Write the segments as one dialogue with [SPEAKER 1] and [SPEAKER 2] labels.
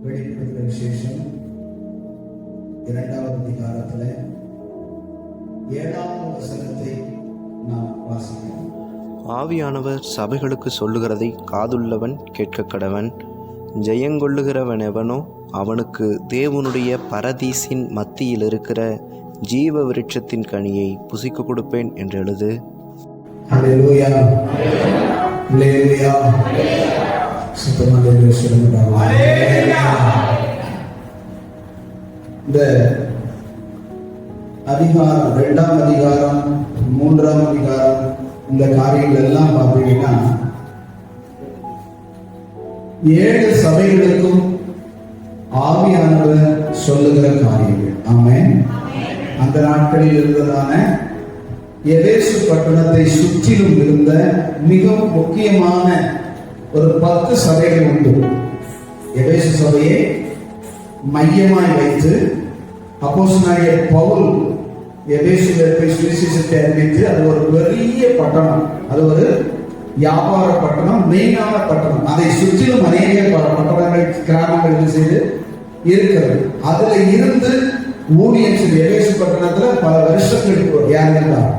[SPEAKER 1] வெளிப்படுத்தின விசேஷம் 2வது அதிகாரத்தில் 7வது வசனத்தை நாம் வாசிக்கிறோம்.
[SPEAKER 2] ஆவியானவர் சபைகளுக்கு சொல்லுகிறதை காதுள்ளவன் கேட்க கடவன். ஜெயங்கொள்ளுகிறவன் எவனோ அவனுக்கு தேவனுடைய பரதீசின் மத்தியில் இருக்கிற ஜீவ விருட்சத்தின் கனியை புசிக்க கொடுப்பேன் என்று எழுது.
[SPEAKER 1] ஹல்லேலூயா, ஹல்லேலூயா. சுத்தமாக சொல்லுங்க. இந்த அதிகாரம் 2ஆம் அதிகாரம் 3ஆம் அதிகாரம் இந்த காரியங்கள் எல்லாம் பார்த்தீங்கன்னா 7 சபைகளுக்கும் ஆவியானவர் சொல்லுகிற காரியங்கள். ஆமென். அந்த நாட்களில் இருந்ததான எபேசு பட்டணத்தை சுற்றிலும் இருந்த மிகவும் முக்கியமான ஒரு 10 சபைகள் உண்டு. எபேசு சபையை மையமாய் வைத்து அப்போஸ்தலனாகிய பவுல் எபேசுவிலே சுவிசேஷத்தை அறிவித்து அது ஒரு பெரிய பட்டணம், அது ஒரு வியாபார பட்டணம், மெயினான பட்டணம். அதை சுற்றிலும் அநேக பட்டணங்கள் கிராமங்கள் செய்து இருக்கிறது. அதுல இருந்து ஊழியம் செய்த எபேசு பட்டணத்துல பல வருஷங்களுக்கு யார் இருந்தார்?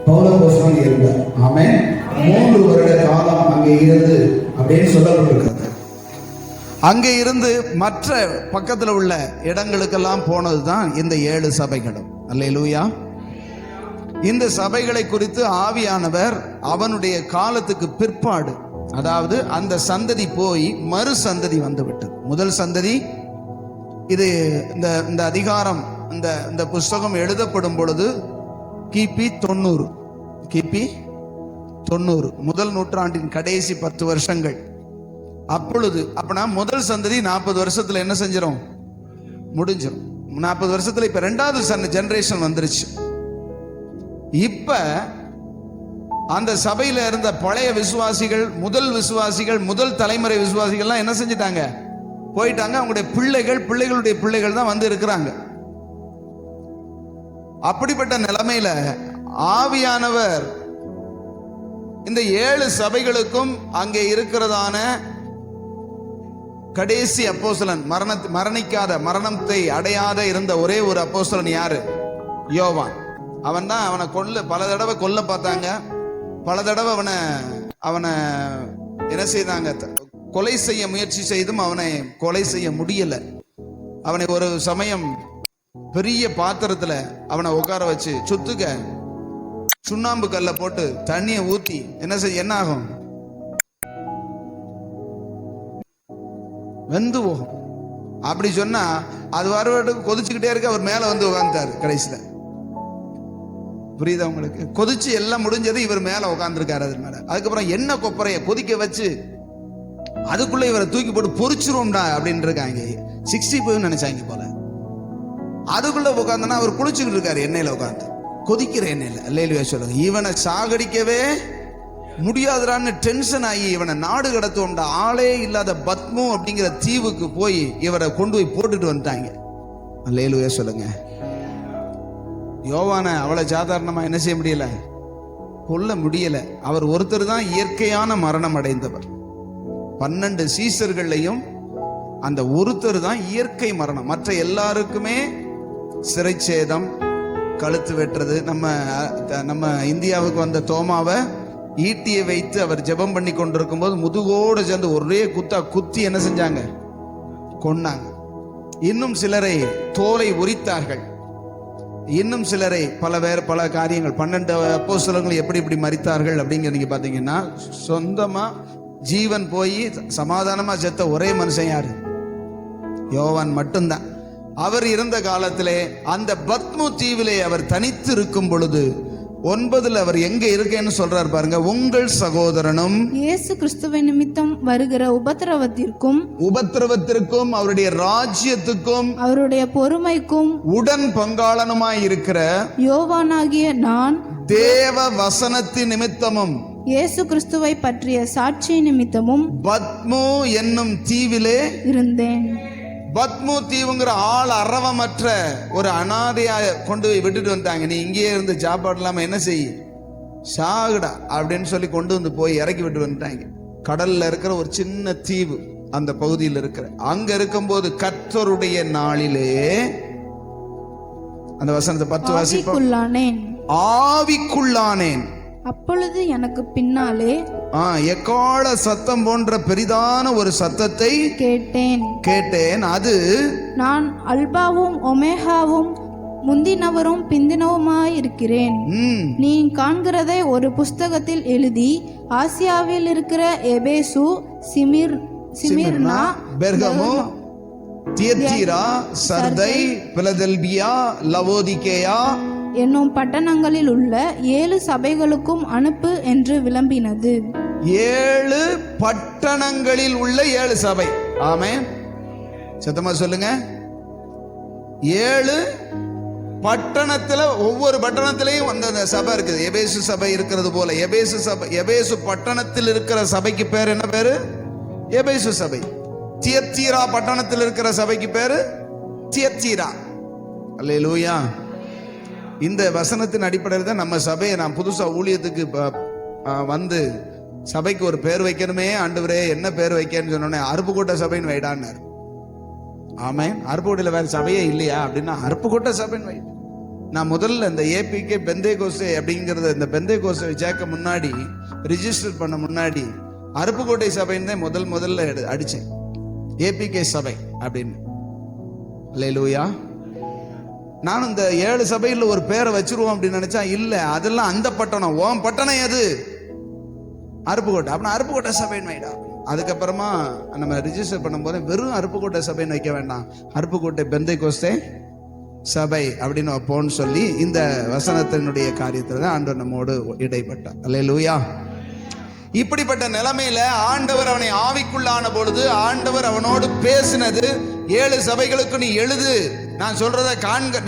[SPEAKER 1] பவுல் இருந்தார். ஆமென். 3 வருட காலம் அங்கே இருந்து அப்படின்னு சொல்லப்பட்டிருக்கிறது. அங்கே இருந்து மற்ற பக்கத்தில் உள்ள இடங்களுக்கெல்லாம் போனது தான் இந்த 7 சபைகளும். அல்லேலூயா. இந்த சபைகளை குறித்து ஆவியானவர் அவனுடைய காலத்துக்கு பிற்பாடு, அதாவது அந்த சந்ததி போய் மறு சந்ததி வந்துவிட்டது. முதல் சந்ததி இது இந்த அதிகாரம் இந்த புஸ்தகம் எழுதப்படும் பொழுது கிபி 90 முதல் நூற்றாண்டின் கடைசி 10 வருஷங்கள். அப்பனா முதல் சந்ததி 40 வருஷத்துல என்ன செஞ்சிடும்? முடிஞ்சிடும். 40 வருஷத்துல இப்ப 2வது ஜெனரேஷன் வந்துருச்சு. இப்ப அந்த சபையில இருந்த பழைய விசுவாசிகள், முதல் தலைமுறை விசுவாசிகள்லாம் என்ன செஞ்சிட்டாங்க? போயிட்டாங்க. அவங்களுடைய பிள்ளைகளுடைய பிள்ளைகள் தான் வந்து இருக்கிறாங்க. அப்படிப்பட்ட நிலைமையில ஆவியானவர் இந்த 7 சபைகளுக்கும் அங்கே இருக்கிறதான கடைசி அப்போஸ்தலன், மரணத்தை அடையாத இருந்த ஒரே ஒரு அப்போஸ்தலன் யாரு? யோவான். அவன் தான் அவனை பல தடவை கொல்ல பார்த்தாங்க. பல தடவை அவனை என்ன செய்தாங்க? கொலை செய்ய முயற்சி செய்தும் அவனை கொலை செய்ய முடியல. அவனை ஒரு சமயம் பெரிய பாத்திரத்துல அவனை உட்கார வச்சு சுத்துக்க சுண்ணாம்பு கல்ல போட்டு தண்ணியை ஊத்தி என்ன ஆகும்? வெந்து போகும். அப்படி சொன்னா அது வரவட்டுக்கு கொதிச்சுக்கிட்டே இருக்க அவர் மேல வந்து உட்கார்ந்தாரு. கடைசியில புரியுதா உங்களுக்கு? கொதிச்சு எல்லாம் முடிஞ்சது, இவர் மேல உட்கார்ந்துருக்காரு. அது மேல அதுக்கப்புறம் எண்ணெய் கொப்பரைய கொதிக்க வச்சு அதுக்குள்ள இவரை தூக்கி போட்டு பொறிச்சிருவோம்டா அப்படின்னு இருக்காங்க. 65 நினைச்சாங்க போல. அதுக்குள்ள உட்கார்ந்தனா அவர் குளிச்சுக்கிட்டு இருக்காரு எண்ணெயில உட்கார்ந்து, கொதிக்கிற எண்ணெயில. அல்லேலூயா சொல்லுங்க. இவனை சாகடிக்கவே முடியாதுடான்னு டென்ஷன் ஆகி இவனை நாடு கடத்துவோம்டா, ஆளே இல்லாத பத்மு அப்படிங்கிற தீவுக்கு போய் இவரை கொண்டு போய் போட்டுட்டு வந்துட்டாங்க. அல்லேலூயா சொல்லுங்க. யோவானை அவ்வளவு சாதாரணமா என்ன செய்ய முடியல? கொல்ல முடியல. அவர் ஒருத்தர் தான் இயற்கையான மரணம் அடைந்தவர். 12 சீசர்களையும் அந்த ஒருத்தர் தான் இயற்கை மரணம். மற்ற எல்லாருக்குமே சிறைச்சேதம், கழுத்து வெட்டுறது. நம்ம இந்தியாவுக்கு வந்த தோமாவை ஈட்டியை வைத்து அவர் ஜெபம் பண்ணி கொண்டிருக்கும் போது முதுகோடு சேர்ந்து ஒரே குத்தி என்ன செஞ்சாங்க? கொன்னாங்க. இன்னும் சிலரை தோலை உரித்தார்கள். இன்னும் சிலரை பல காரியங்கள் 12 அப்போஸ்தலர்கள் எப்படி மரித்தார்கள் அப்படிங்கிற நீங்க பாத்தீங்கன்னா, சொந்தமா ஜீவன் போய் சமாதானமா செத்த ஒரே மனுஷன் யாரு? யோவான் மட்டும்தான். அவர் இருந்த காலத்திலே அந்த பத்மு தீவிலே அவர் தனித்து இருக்கும் பொழுது 9 அவர் எங்க இருக்கேன்னு சொல்றாரு பாருங்க. உங்கள் சகோதரனும்
[SPEAKER 3] இயேசு கிறிஸ்துவின் நிமித்தம் வருகிற உபத்திரவத்திற்கும் அவருடைய ராஜ்யத்துக்கும் அவருடைய பொறுமைக்கும் உடன் பங்காளனுமாய் இருக்கிற யோவானாகிய நான் தேவ வசனத்தின் நிமித்தமும் இயேசு கிறிஸ்துவை பற்றிய சாட்சி நிமித்தமும் பத்மு என்னும் தீவிலே இருந்தேன். பத்மு தீவுங்கிற ஆள் அரவமற்ற ஒரு அனாதையா கொண்டு போய் விட்டுட்டு வந்தாங்க. நீ இங்கேயே இருந்து சாப்பாடு இல்லாம என்ன செய்ய, சாகுடா அப்படின்னு சொல்லி கொண்டு வந்து போய் இறக்கி விட்டு வந்துட்டாங்க. கடல்ல இருக்கிற ஒரு சின்ன தீவு.
[SPEAKER 1] அந்த பகுதியில் இருக்கிற. அங்க இருக்கும்போது கர்த்தருடைய நாளிலே, அந்த வசனத்தை 10 வாசிப்போம். ஆவிக்குள்ளானேன்.
[SPEAKER 3] அப்பொழுது எனக்கு பின்னாலே
[SPEAKER 1] எக்கால சத்தம் போன்ற பெரிதான ஒரு சத்தத்தை கேட்டேன். அது, நான்
[SPEAKER 3] அல்பாவும் ஒமேகாவும் முந்தினவரும் பிந்தினவுமாயிருக்கிறேன். நீ காண்கிறதை ஒரு புஸ்தகத்தில் எழுதி ஆசியாவில் இருக்கிற எபேசு, சிமிர்னா,
[SPEAKER 1] பெர்கமு, தியத்தீரா, சர்தை, பிலதெல்பியா, லவோதிகேயா
[SPEAKER 3] என்னும் பட்டணங்களில் உள்ள 7 சபைகளுக்கும் அனுப்பு என்று விளம்பினது.
[SPEAKER 1] 7 பட்டணங்களில் உள்ள 7 சபை. ஆமென். சத்தமா சொல்லுங்க. 7 பட்டணத்துல, ஒவ்வொரு பட்டணத்திலையும் அந்த சபை இருக்குது. எபேசு சபை இருக்கிறது போல எபேசு சபை, எபேசு பட்டணத்தில் இருக்கிற சபைக்கு பேர் என்ன பேரு? எபேசு சபை. தியத்தீரா பட்டணத்தில் இருக்கிற சபைக்கு பேரு தியத்தீரா. அல்லேலூயா. இந்த வசனத்தின் அடிப்படையில் தான் நம்ம சபையை, நான் புதுசா ஊழியத்துக்கு வந்து சபைக்கு ஒரு பேர் வைக்கணுமே ஆண்டவரே, என்ன பேர் வைக்கன்னு சொன்னோன்னே அருப்புக்கோட்டை சபைன்னு வைடான்னாரு. ஆமென். அருப்புக்கோட்டையில் வேற சபையே இல்லையா அப்படின்னா அருப்புக்கோட்டை சபைன்னு வை. நான் முதல்ல இந்த ஏபிகே பெந்தேகோஸ்தே அப்படிங்கிறத, இந்த பெந்தேகோஸ்தே சேர்க்க முன்னாடி, ரிஜிஸ்டர் பண்ண முன்னாடி அருப்புக்கோட்டை சபைன்னு தான் முதல்ல அடிச்சேன். ஏபிகே சபை அப்படின்னு. அல்லேலூயா. நானும் இந்த 7 சபையில் ஒரு பேரை வச்சிருவோம் அப்படின்னு நினைச்சா, இல்ல அதெல்லாம் அந்த பட்டணம். ஓம் பட்டணம் எது? அருப்புக்கோட்டை. அப்படின்னா அருப்புக்கோட்டை சபைன்னு வைடா. அதுக்கப்புறமா நம்ம ரிஜிஸ்டர் பண்ணும்போது வெறும் அருப்புக்கோட்டை சபைன்னு வைக்க வேண்டாம், அருப்புக்கோட்டை பெந்தேகோஸ்தே சபை அப்படின்னு வைப்போன்னு சொல்லி இந்த வசனத்தினுடைய காரியத்தில் தான் ஆண்டவர் நம்மோடு இடைப்பட்டார். அல்லேலூயா. இப்படிப்பட்ட நிலைமையில ஆண்டவர் அவனை ஆவிக்குள்ளான பொழுது ஆண்டவர் அவனோடு பேசினது, 7 சபைகளுக்கு நீ எழுது, நான் சொல்றத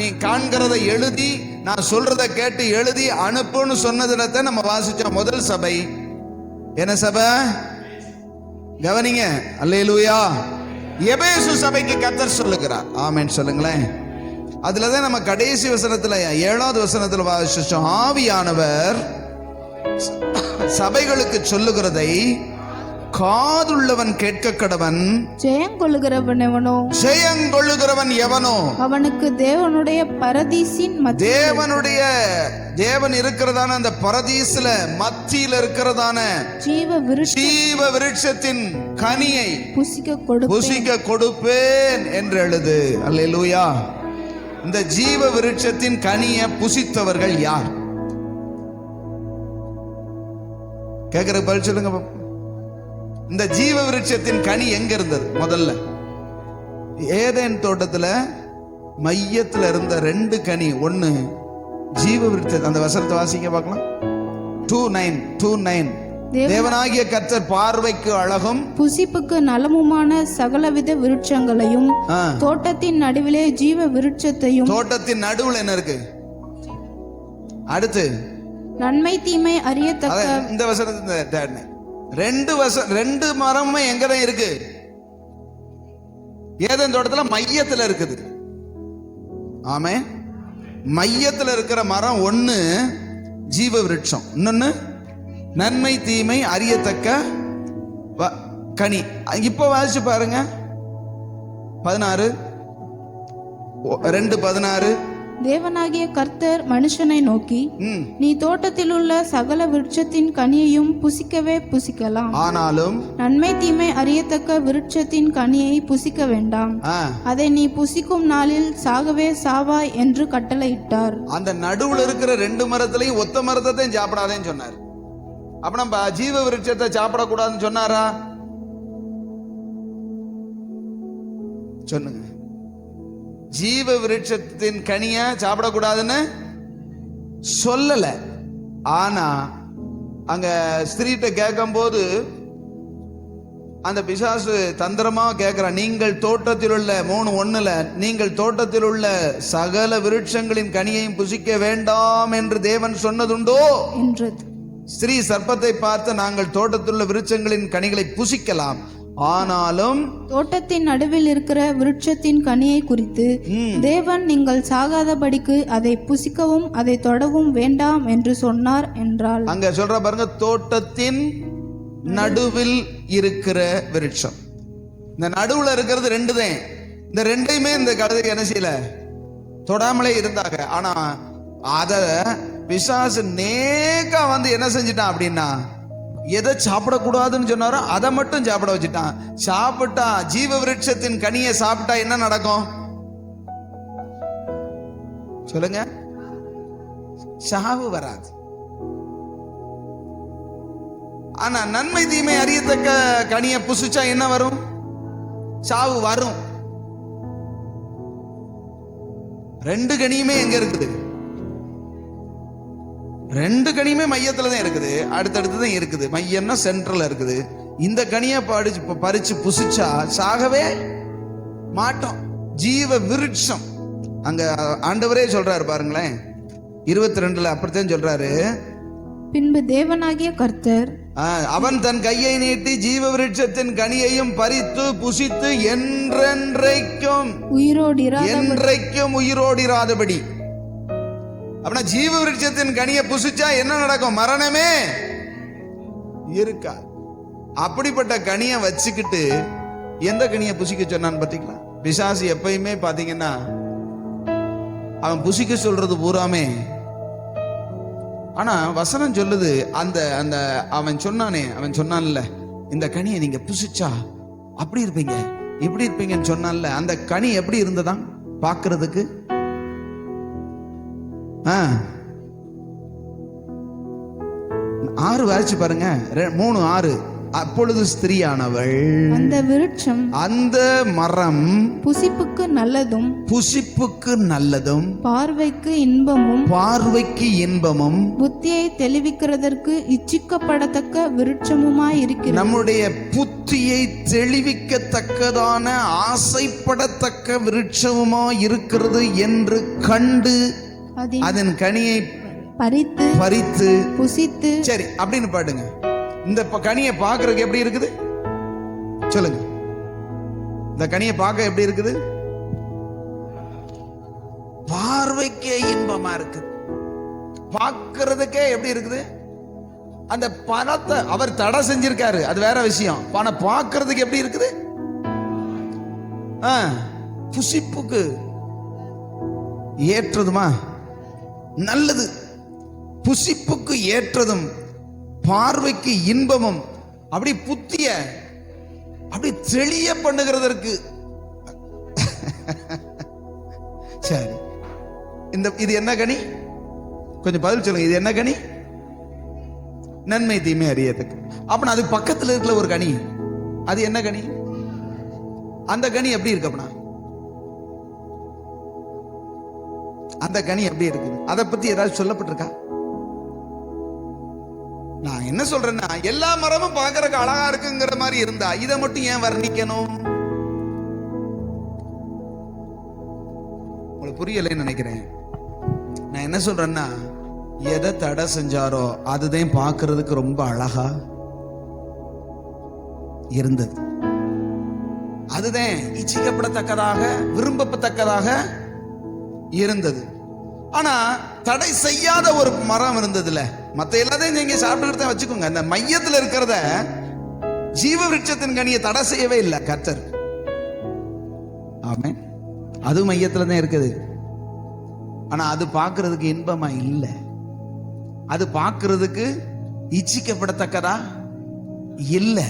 [SPEAKER 1] நீ காண்கிறதை எழுதி, நான் சொல்றத கேட்டு எழுதி அனுப்புன்னு சொன்னதுல நம்ம வாசிச்சோம். முதல் சபை என்ன சபை? கவனிங்க. அல்லேலூயா. எபேசு சபைக்கு கர்த்தர் சொல்லுகிறார். ஆமென் சொல்லுங்களேன். அதுலதான் நம்ம கடைசி வசனத்துல 7வது வசனத்துல வாசிச்சோம். ஆவியானவர் சபைகளுக்கு சொல்லுகிறதை காதுள்ளவன் கேட்க கடவன்.
[SPEAKER 3] ஜெயங்கொள்ளுகிறவன்
[SPEAKER 1] எவனோ
[SPEAKER 3] அவனுக்கு தேவனுடைய பரதீசின்
[SPEAKER 1] தேவன் இருக்கிறதான அந்த பரதீசுல மத்தியில் இருக்கிறதான ஜீவ விருட்சத்தின் கனியை புசிக்க கொடுப்பேன் என்று எழுது. அல்லேலூயா. இந்த ஜீவ விருட்சத்தின் கனியை புசித்தவர்கள் யார்? கேட்கிற பதில் சொல்லுங்க. இந்த ஜீவ விருட்சத்தின் கனி எங்க இருந்தது? முதல்ல ஏதேன் தோட்டத்துல மையத்துல இருந்த 2 கனி. ஒன்னு ஜீவ விருட்சம். அந்த வசனத்தை வாசிங்க பார்க்கலாம். 2:9 தேவனாகிய கர்த்தர் பார்வைக்கு அழகும்
[SPEAKER 3] புசிப்புக்கு நலமுமான சகலவித விருட்சங்களையும் தோட்டத்தின் நடுவிலே ஜீவ விருட்சத்தையும். தோட்டத்தின்
[SPEAKER 1] நடுவில் என்ன இருக்கு? அடுத்து
[SPEAKER 3] நன்மை தீமை அறியத்தக்க.
[SPEAKER 1] இந்த வசனத்தை 2 மரமும் எங்கதான் இருக்கு? ஏதேன் தோட்டத்துல மையத்துல இருக்குது. ஆமே. மையத்துல இருக்கிற மரம் ஒண்ணு ஜீவ விருட்சம், இன்னொன்னு நன்மை தீமை அறியத்தக்க கனி. இப்ப வாசிச்சு பாருங்க. 2:16
[SPEAKER 3] தேவனாகிய கர்த்தர் மனுஷனை நோக்கி, நீ தோட்டத்தில் உள்ள சகல விருட்சத்தின் கனியையும் புசிக்கவே புசிக்கலாம், ஆனாலும் நன்மை தீமை அறியத்தக்க விருட்சத்தின் கனியை புசிக்க வேண்டாம், அதை நீ புசிக்கும் நாளில் சாகவே சாவாய் என்று கட்டளையிட்டார்.
[SPEAKER 1] அந்த நடுவுல இருக்கிற 2 மரத்திலையும் ஒத்த மரத்தை சாப்பிடாதேன்னு சொன்னார். அப்ப நம்ம ஜீவ விருட்சத்தை சாப்பிடக்கூடாதுன்னு சொன்னாரா? சொன்னுங்க. ஜீவ விருட்சத்தின் கனிய சாப்பிடக்கூடாதுன்னு சொல்லல. ஆனா அங்க ஸ்திரீட்ட கேட்கும் போது அந்த பிசாசு தந்திரமா கேட்கிறான், நீங்கள் தோட்டத்தில் உள்ள 3:1 நீங்கள் தோட்டத்தில் உள்ள சகல விருட்சங்களின் கனியையும் புசிக்க வேண்டாம் என்று தேவன் சொன்னதுண்டோ என்றது. ஸ்திரீ சர்ப்பத்தை பார்த்து, நாங்கள் தோட்டத்தில் உள்ள விருட்சங்களின் கனிகளை புசிக்கலாம், ஆனாலும்
[SPEAKER 3] தோட்டத்தின் நடுவில் இருக்கிற விருட்சத்தின் கனியை குறித்து தேவன் நீங்கள் சாகாதபடிக்கு அதை புசிக்கவும் அதை தொடவும் வேண்டாம் என்று சொன்னார் என்றால்.
[SPEAKER 1] அங்க சொல்ற பாருங்க, தோட்டத்தின் நடுவில் இருக்கிற விருட்சம். இந்த நடுவுல இருக்கிறது ரெண்டு தான். இந்த ரெண்டையுமே இந்த கழுதைக்கு என்ன செய்யல, தொடாமலே இருந்தாங்க. ஆனா அத பிசாசு நேக்கா வந்து என்ன செஞ்சிட்டான் அப்படின்னா, எதை சாப்பிடக்கூடாதுன்னு சொன்னாரோ அதை மட்டும் சாப்பிட வச்சுட்டான். சாப்பிட்டா ஜீவ விருட்சத்தின் கனியை சாப்பிட்டா என்ன நடக்கும் சொல்லுங்க? சாவு வராது. ஆனா நன்மை தீமை அறியத்தக்க கனியை புசிச்சா என்ன வரும்? சாவு வரும். ரெண்டு கனியுமே எங்க இருக்குது? ரெண்டு கனியுமே மையத்துல தான் இருக்குது, அடுத்தடுத்து தான் இருக்குது. மையம்னா சென்ட்ரல் இருக்குது. இந்த கனியை பறிச்சு புசிச்சா சாகவே மாட்டோம். ஜீவ விருட்சம் அங்க ஆண்டவரே சொல்றாரு பாருங்களேன், 22 அப்படித்தான் சொல்றாரு.
[SPEAKER 3] பின்பு தேவனாகிய கர்த்தர்
[SPEAKER 1] அவன் தன் கையை நீட்டி ஜீவ விருட்சத்தின் கனியையும் பறித்து புசித்து என்றென்றைக்கும் உயிரோடிராதபடி. அப்படின்னா ஜீவ விருட்சத்தின் கனியை புசிச்சா என்ன நடக்கும்? மரணமே இருக்கா. அப்படிப்பட்ட கனியை வச்சுக்கிட்டு எந்த கனியை புசிக்க சொன்னான்னு பாத்தீங்களா? பிசாசு எப்பயுமே பாத்தீங்கன்னா அவன் புசிக்க சொல்றது பூராமே. ஆனா வசனம் சொல்லுது, அந்த அந்த அவன் சொன்னான்ல, இந்த கனியை நீங்க புசிச்சா அப்படி இருப்பீங்க இப்படி இருப்பீங்கன்னு சொன்னான்ல, அந்த கனி எப்படி இருந்ததா பாக்குறதுக்கு? 6 வாசிச்சு பாருங்க, 3:6. அப்பொழுது ஸ்திரீயானவள் அந்த மரம்
[SPEAKER 3] புசிப்புக்கு நல்லதும் பார்வைக்கு இன்பமும் புத்தியை தெளிவிக்கிறதற்கு இச்சிக்கப்படத்தக்க விருட்சமுமாய் இருக்கிறது.
[SPEAKER 1] நம்முடைய புத்தியை தெளிவிக்கத்தக்கதான ஆசைப்படத்தக்க விருட்சமுமாய் இருக்கிறது என்று கண்டு அதன் கனியை பறித்து
[SPEAKER 3] புசித்து.
[SPEAKER 1] சரி அப்படின்னு பாடுங்க. இந்த கனியை பார்க்கறதுக்கு எப்படி இருக்குது சொல்லுங்க? இந்த கனியை பார்க்க எப்படி இருக்குது? பார்வைக்கே இன்பமா இருக்கு. பார்க்கறதுக்கே எப்படி இருக்குது? அந்த பணத்தை அவர் தடை செஞ்சிருக்காரு, அது வேற விஷயம். பணம் பார்க்கறதுக்கு எப்படி இருக்குது? புசிப்புக்கு ஏற்றதுமா நல்லது, புசிப்புக்கு ஏற்றதும் பார்வைக்கு இன்பமும், அப்படி புத்திய அப்படி தெளிய பண்ணுகிறதற்கு. சரி, இது என்ன கனி? கொஞ்சம் பதில் சொல்லுங்க. இது என்ன கனி? நன்மை தீமை அறியத்தக்க. அப்ப அது பக்கத்துல இருக்கிற ஒரு கனி, அது என்ன கனி? அந்த கனி எப்படி இருக்கு? அப்படின்னா அந்த கனி எப்படி இருக்குது? அதை பத்தி ஏதாவது சொல்லப்பட்டிருக்கா? நான் என்ன சொல்றேன்னா, எல்லா மரமும் பார்க்கறதுக்கு அழகா இருக்குங்கிற மாதிரி இருந்தா இதை மட்டும் ஏன் வர்ணிக்கணும்? உங்களுக்கு புரியலைன்னு நினைக்கிறேன். நான் என்ன சொல்றேன்னா, எதை தடை செஞ்சாரோ அதுதான் பார்க்கறதுக்கு ரொம்ப அழகா இருந்தது. அதுதான் இச்சிக்கப்படத்தக்கதாக விரும்பத்தக்கதாக இருந்தது. ஆனா தடை செய்யாத ஒரு மரம் இருந்ததுல, மத்த எல்லாத்தையும் நீங்க சாப்பிட்டு தான் வச்சுக்கோங்க. அந்த மையத்துல இருக்கிறத ஜீவ விருட்சத்தின் கனியை தடை செய்யவே இல்லை கர்த்தர். ஆமென். அது மையத்துல தான் இருக்குது. ஆனா அது பார்க்கிறதுக்கு இன்பமா இல்லை, அது பார்க்கிறதுக்கு இச்சிக்கப்படத்தக்கதா இல்லை.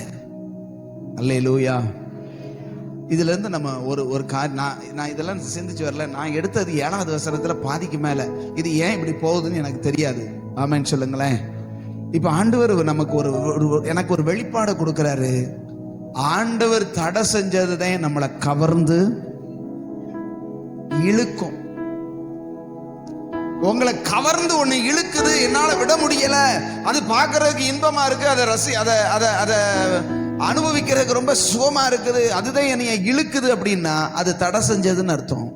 [SPEAKER 1] அல்லேலூயா. இதுல இருந்து நம்ம ஒரு நான் இதெல்லாம் சிந்திச்சு வரல. நான் எடுத்தது 7வது வசனத்துல பாதிக்கு மேல. இது ஏன் இப்படி போகுதுன்னு எனக்கு தெரியாது. ஆமென் சொல்லுங்களேன். இப்ப ஆண்டவர் நமக்கு எனக்கு ஒரு வெளிப்பாடு கொடுக்கிறாரு. ஆண்டவர் தடை செஞ்சதுதான் நம்மளை கவர்ந்து இழுக்கும். உங்களை கவர்ந்து ஒண்ணு இழுக்குது, என்னால விட முடியல, அது பார்க்கறதுக்கு இன்பமா இருக்கு, அதை அனுபவிக்கிறதுக்கு ரொம்ப சுகமா இருக்குது, அதுதான் என்னைய இழுக்குது அப்படின்னா அது தடை செஞ்சதுன்னு அர்த்தம்.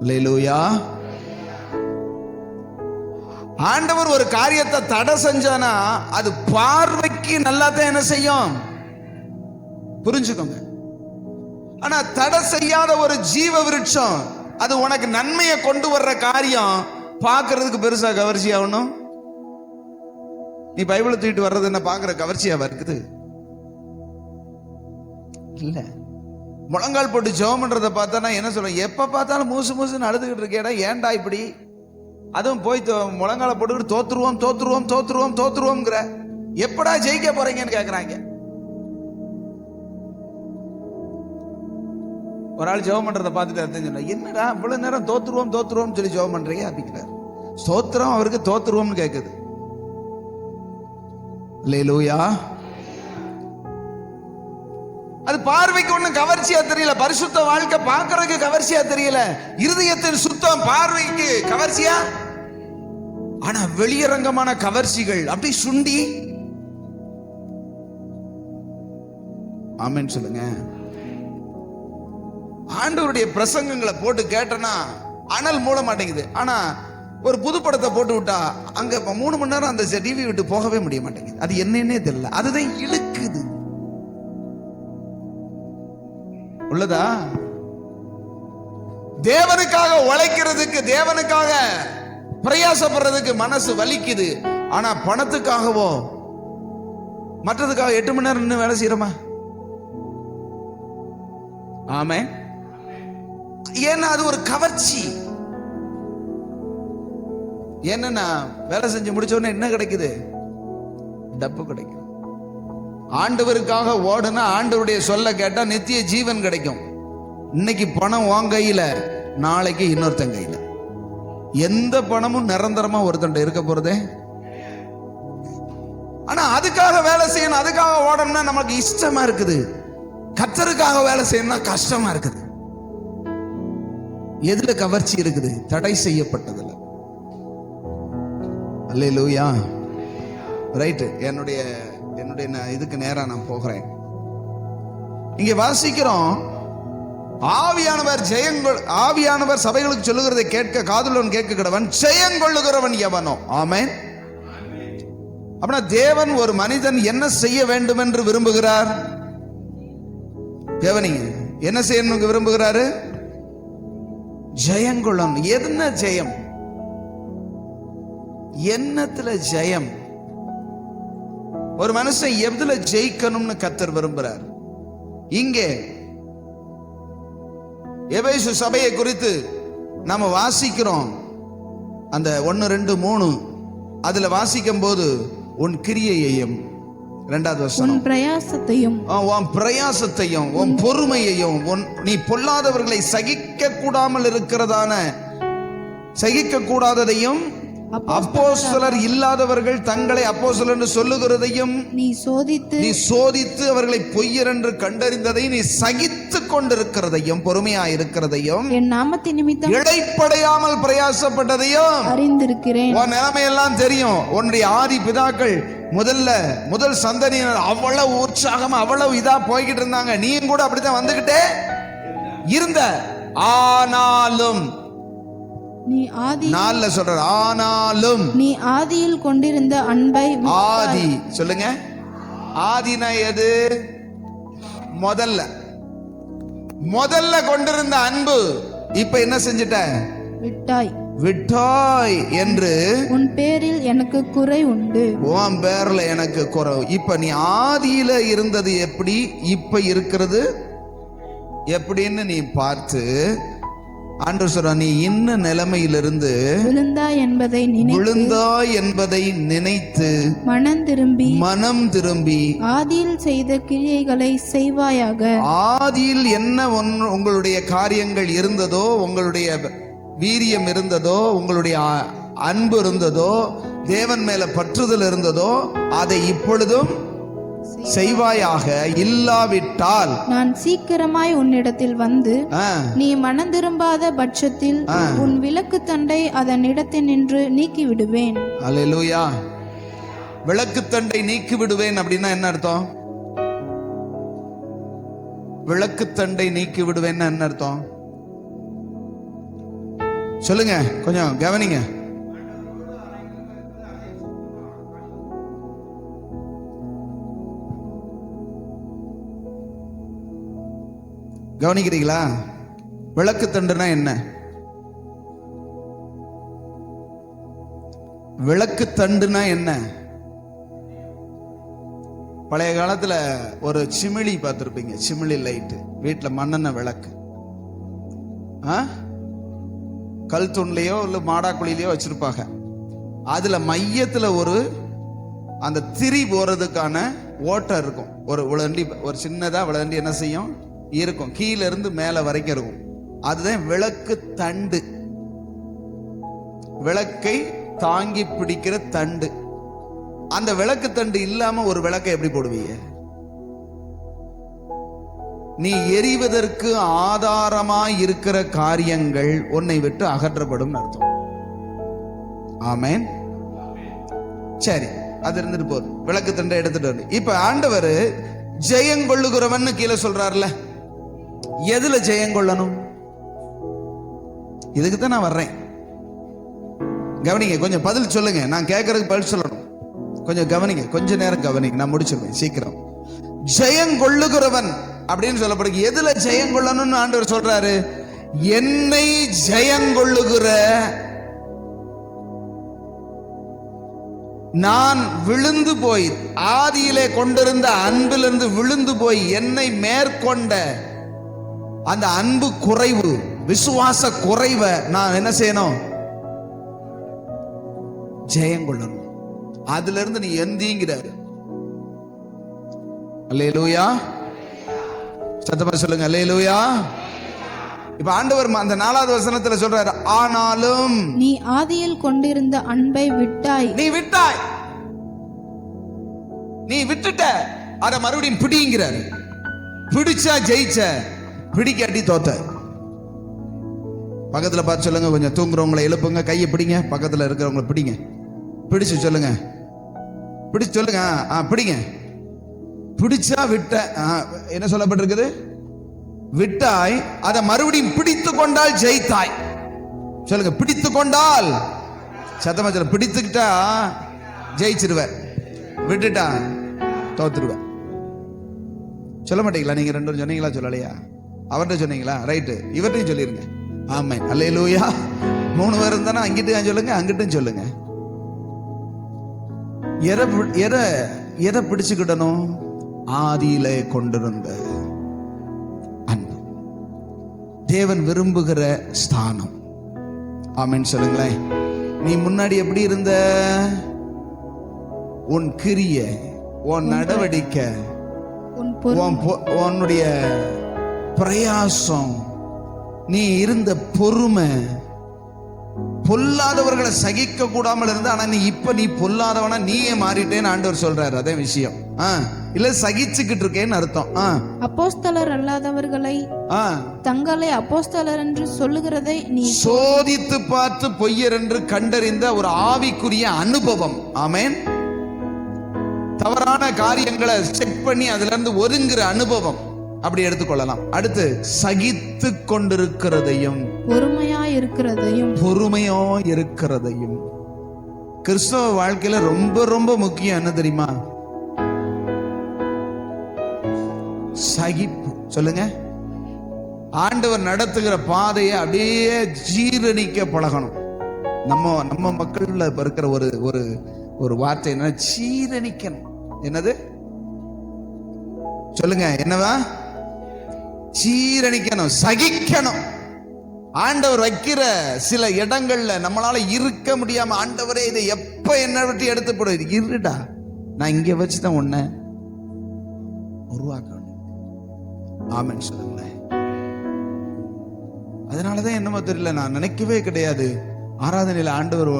[SPEAKER 1] அல்லேலூயா. ஆண்டவர் ஒரு காரியத்தை தடை செஞ்சானா அது பார்வைக்கு நல்லா தான் என்ன செய்யும், புரிஞ்சுக்கோங்க. ஆனா தடை செய்யாத ஒரு ஜீவ விருட்சம், அது உனக்கு நன்மையை கொண்டு வர்ற காரியம் பார்க்கறதுக்கு பெருசா கவர்ச்சியாகணும். நீ பைபிளை தூக்கிட்டு வர்றது என்ன பார்க்கற கவர்ச்சியாவா இருக்குது? இல்ல. முழங்கால் போட்டு ஜெபம் பண்றதை பார்த்தா நான் என்ன சொல்றேன், எப்ப பார்த்தாலும் மூசு மூசுன்னு அழுதுகிட்டு இருக்கேடா, ஏன்டா இப்படி? அதுவும் போய் முழங்கால போட்டுக்கிட்டு தோத்துருவோம் தோத்துருவோம் தோத்துருவோம் தோத்துருவோம்ங்கிற, எப்படா ஜெயிக்க போறீங்கன்னு கேக்குறாங்க. ஒரு ஆள் ஜெபம் பண்றதை பார்த்துட்டு அர்த்தம் சொன்ன, என்னடா இவ்வளவு நேரம் தோத்துருவோம் தோத்துருவோம் சொல்லி ஜெபம் பண்றீங்க அப்படிங்கிறார். ஸ்தோத்திரம் அவருக்கு தோத்துருவோம்னு கேக்குது. அல்லேலூயா. அது பார்வைக்கு ஒண்ணும் கவர்ச்சியா தெரியல, பரிசுத்த வாழ்க்கை பார்க்கறதுக்கு கவர்ச்சியா தெரியல, இருதயத்தின் சுத்தம் பார்வைக்கு கவர்ச்சியா, ஆனா வெளியரங்கமான கவர்ச்சிகள் அப்படி சுண்டி. ஆமென் சொல்லுங்க. ஆண்டவருடைய பிரசங்கங்களை போட்டு கேட்டனா அனல் மூட மாட்டேங்குது. ஆனா ஒரு புது படத்தை போட்டு விட்டா அங்க 3 மணி நேரம் அந்த டிவி விட்டு போகவே முடிய மாட்டேங்குது. அது என்னன்னே தெரியல, அதுதான் இழுக்குது. உள்ளதா? தேவனுக்காக உழைக்கிறதுக்கு, தேவனுக்காக பிரயாசப்படுறதுக்கு மனசு வலிக்குது. ஆனா பணத்துக்காகவோ மற்றதுக்காக 8 மணி நேரம் இன்னும் வேலை செய்யறோமா? ஆமே. ஏன்னா அது ஒரு கவர்ச்சி. என்னன்னா வேலை செஞ்சு முடிச்ச உடனே என்ன கிடைக்குது? டப்பு கிடைக்கும். ஆண்டவருக்காக ஓடுனா, ஆண்டவருடைய சொல்ல கேட்டா நித்திய ஜீவன் கிடைக்கும். இன்னைக்கு பணம் உன் கையில, நாளைக்கு இன்னொருத்தன் கையில. எந்த பணமும் நிரந்தரமா ஒருத்தன் இருக்க போறதே. ஆனா அதுக்காக வேலை செய்யணும், அதுக்காக ஓடணும்னா நமக்கு இஷ்டமா இருக்குது. கர்த்தருக்காக வேலை செய்யணும்னா கஷ்டமா இருக்குது. எதுல கவர்ச்சி இருக்குது? தடை செய்யப்பட்டதுல. அல்லேலூயா. ரைட். என்னுடைய இதுக்கு நேரா நான் போகிறேன். இங்க வாசிக்கிறோம், ஆவியானவர் சபைகளுக்கு சொல்லுகிறதை கேட்க காதுள்ளவன் கேட்க கடவன், ஜெயங்கொள்ளுகிறவன் எவனோ. ஆமென். அப்படின்னா தேவன் ஒரு மனிதன் என்ன செய்ய வேண்டும் என்று விரும்புகிறார்? தேவனிங்க என்ன செய்யணும் விரும்புகிறாரு? ஜெயங்கொள்ளணும். என்ன ஜெயம்? என்னத்துல ஜெயம்? ஒரு மனுஷன் எதுல ஜெயிக்கணும்னு கர்த்தர் விரும்புறார். இங்கே எபேசு சபையை குறித்து நாம வாசிக்கிறோம். அந்த 1, 2, 3 அதுல வாசிக்கும் போது, உன் கிரியையையும், 2வது வசனம்,
[SPEAKER 3] உன் பிரயாசத்தையும்
[SPEAKER 1] உன் பொறுமையையும், நீ பொல்லாதவர்களை சகிக்க கூடாததையும், அப்போஸ்தலர் இல்லாதவர்கள் தங்களை அப்போஸ்தலர் என்று சொல்லுகிறதையும்
[SPEAKER 3] நீ சோதித்து
[SPEAKER 1] அவர்களை பொய்யர் என்று கண்டறிந்ததை நீ சகித்துக் கொண்டிருக்கிறதையும், பொறுமையாயிருக்கிறதையும்,
[SPEAKER 3] என் நாமத்தின் நிமித்தம்
[SPEAKER 1] இளைப்படையாமல் பிரயாசப்பட்டதையும்
[SPEAKER 3] அறிந்திருக்கிறேன்.
[SPEAKER 1] உன் நிலைமையெல்லாம் தெரியும். உன்னுடைய ஆதி பிதாக்கள் முதல் சந்ததியினர் அவ்வளவு உற்சாகமா அவ்வளவு இதா போய்கிட்டு இருந்தாங்க. நீயும் கூட அப்படித்தான் வந்துகிட்டே இருந்த. ஆனாலும் நீ
[SPEAKER 3] ஆதியில் கொண்டிருந்த அன்பை,
[SPEAKER 1] ஆதி சொல்லுங்க. ஆதினா எது? முதல்ல கொண்டிருந்த அன்பு இப்ப என்ன செஞ்சிட்ட? விட்டாய் என்று.
[SPEAKER 3] உன் பேரில் எனக்கு குறை உண்டு.
[SPEAKER 1] உன் பேர்ல எனக்கு குறை. இப்ப நீ ஆதியில இருந்தது எப்படி, இப்ப இருக்கிறது எப்படின்னு நீ பார்த்து, ஆண்டவர் சொல்ற, நீ இன்ன நிலைமையிலிருந்து
[SPEAKER 3] விழுந்தாய் என்பதை நினைத்து மனம் திரும்பி ஆதியில் செய்த கிரியைகளை செய்வாயாக.
[SPEAKER 1] ஆதியில் என்ன உங்களுடைய காரியங்கள் இருந்ததோ, உங்களுடைய வீரியம் இருந்ததோ, உங்களுடைய அன்பு இருந்ததோ, தேவன் மேல பற்றுதல் இருந்ததோ, அதை இப்பொழுதும் செய்வாயாக. இல்லாவிட்டால்
[SPEAKER 3] நான் சீக்கிரமாய் உன்னிடத்தில் வந்து நீ மனம் திரும்பாத பட்சத்தில் உன் விளக்கு தண்டை அதன் இடத்தில் நின்று நீக்கி விடுவேன்.
[SPEAKER 1] அல்லேலூயா. விளக்கு தண்டை நீக்கி விடுவேன் அப்படின்னா என்ன அர்த்தம்? விளக்கு தண்டை நீக்கி விடுவேன் என்ன அர்த்தம்? சொல்லுங்க, கொஞ்சம் கவனிங்க. கவனிக்கிறீங்களா? விளக்கு தண்டுனா என்ன? விளக்கு தண்டுனா என்ன? பழைய காலத்துல ஒரு சிமிழி பார்த்துருப்பீங்க, சிமிழி லைட்டு, வீட்டில் மண்ணெண்ணெய் விளக்கு, கல் தூண்லையோ இல்லை மாடாக்குழிலையோ வச்சிருப்பாங்க. அதுல மையத்துல ஒரு அந்த திரி போறதுக்கான ஓட்டை இருக்கும். ஒரு விளண்டி, ஒரு சின்னதா விளண்டி என்ன செய்யும் இருக்கும், கீழே இருந்து மேல வரைக்கும் இருக்கும். அதுதான் விளக்கு தண்டு, விளக்கை தாங்கி பிடிக்கிற தண்டு. அந்த விளக்கு தண்டு இல்லாம ஒரு விளக்கை எப்படி போடுவீங்க? நீ எரிவதற்கு ஆதாரமாய் இருக்கிற காரியங்கள் உன்னை விட்டு அகற்றப்படும் அர்த்தம். ஆமென். சரி, அது இருந்துட்டு போதும். விளக்கு தண்டை எடுத்துட்டு வந்து இப்ப ஆண்டவர் ஜெயங்கொள்ளுகிறவன் கீழே சொல்றாருல, எதுல ஜெயங்கொள்ளணும்? இதுக்கு தான் நான் வர்றேன். கவனிங்க, கொஞ்சம் பதில் சொல்லுங்க. நான் கேட்கறதுக்கு பதில் சொல்லணும். கொஞ்சம் கவனிங்க, கொஞ்ச நேரம் கவனிங்க, நான் முடிச்சிருவேன் சீக்கிரம். ஜெயங்கொள்ளுகிறவன் அப்படின்னு சொல்லப்படுது. எதுல ஜெயங்கொள்ளணும்னு ஆண்டவர் சொல்றாரு? என்னை ஜெயங்கொள்ளுகிற, நான் விழுந்து போய் ஆதியிலே கொண்டிருந்த அன்பிலிருந்து விழுந்து போய் என்னை மேற்கொண்ட அந்த அன்பு குறைவு, விசுவாச குறைவை நான் என்ன செய்யணும்? ஜெயங்கொள்ளணும். அதுல இருந்து நீ எந்திங்கிறாரு. அல்லேலூயா, சத்தமா சொல்லுங்க அல்லேலூயா. இப்ப ஆண்டவர் அந்த 4வது வசனத்துல சொல்றாரு, ஆனாலும்
[SPEAKER 3] நீ ஆதியில் கொண்டிருந்த அன்பை விட்டாய்.
[SPEAKER 1] நீ விட்டாய், நீ விட்டுட்ட, அத மறுபடியும் பிடிங்கிறாரு. பிடிச்சா ஜெயிச்ச, பிடிக்காட்டி தோத்த. பக்கத்துல பார்த்து சொல்லுங்க, கொஞ்சம் தூங்குறவங்களை எழுப்புங்க, கையை பிடிங்க, பக்கத்துல இருக்கிறவங்களை பிடிங்க, பிடிச்சு சொல்லுங்க, பிடிச்சு சொல்லுங்க, பிடிங்க. பிடிச்சா விட்ட, என்ன சொல்லப்பட்டிருக்குது? விட்டாய், அதை மறுபடியும் பிடித்து கொண்டால் ஜெயித்தாய். சொல்லுங்க, பிடித்து கொண்டால். சத்தமா சொல்ல, பிடித்துக்கிட்டா ஜெயிச்சிருவ, விட்டுட்டா தோத்துருவ. சொல்ல மாட்டீங்களா? நீங்க 2 சொன்னீங்களா? சொல்லலையா? அவர்கிட்ட சொன்னீங்களா? ரைட்டு, இவர்கிட்டையும் சொல்லிருங்க. ஆமென், அல்லேலூயா. 3 பேர் இருந்தானா அங்கிட்டும் சொல்லுங்க, அங்கிட்டும் சொல்லுங்க. எதை பிடிச்சுக்கிடணும்? ஆதியிலே கொண்டிருந்த அன்பு, தேவன் விரும்புகிற ஸ்தானம். ஆமென் சொல்லுங்களேன். நீ முன்னாடி எப்படி இருந்த? உன் கிரியை, உன் நடவடிக்கை, உன்னுடைய பிரயாசம், நீ இருந்த பொறுமை, பொல்லாதவர்களை சகிக்க கூடாமல் இருந்த. ஆனா நீ பொல்லாதவனா நீயே மாறிட்டேன்னு ஆண்டவர் சொல்றாரு. அதே விஷயம். இல்ல சகிச்சுக்கிட்டு இருக்கேன்னு அர்த்தம்.
[SPEAKER 3] அப்போஸ்தலர் அல்லாதவர்களை தங்களை அப்போஸ்தலர் என்று சொல்லுகிறதை நீ
[SPEAKER 1] சோதித்து பார்த்து பொய்யர் என்று கண்டறிந்த ஒரு ஆவிக்குரிய அனுபவம். ஆமென். தவறான காரியங்களை செக் பண்ணி அதுல இருந்து ஒதுங்குற அனுபவம், அப்படி எடுத்துக்கொள்ளலாம். அடுத்து சகித்து கொண்டிருக்கிறதையும் பொறுமையா இருக்கிறதையும். கிறிஸ்தவ வாழ்க்கையில ரொம்ப ரொம்ப முக்கியம் என்ன தெரியுமா? சகிப்பு. சொல்லுங்க. ஆண்டவர் நடத்துகிற பாதையை அப்படியே ஜீரணிக்க பழகணும். நம்ம மக்கள்ல இருக்கிற ஒரு வார்த்தை என்ன? ஜீரணிக்கணும். என்னது? சொல்லுங்க, என்னவா? ஜீரணிக்கணும், சகிக்கணும். ஆண்டவர் வைக்கிற சில இடங்கள்ல நம்மளால இருக்க முடியாம, ஆண்டவரே இதை எப்ப என்ன விட்டு எடுத்து போடு, இருடா, நான் இங்க வச்சுதான் உன்னை உருவாக்க. ஆமென் சொல்லுங்களேன். அதனாலதான் என்னமோ தெரியல, நான் நினைக்கவே கிடையாது, ஆராதனையில ஆண்டவர்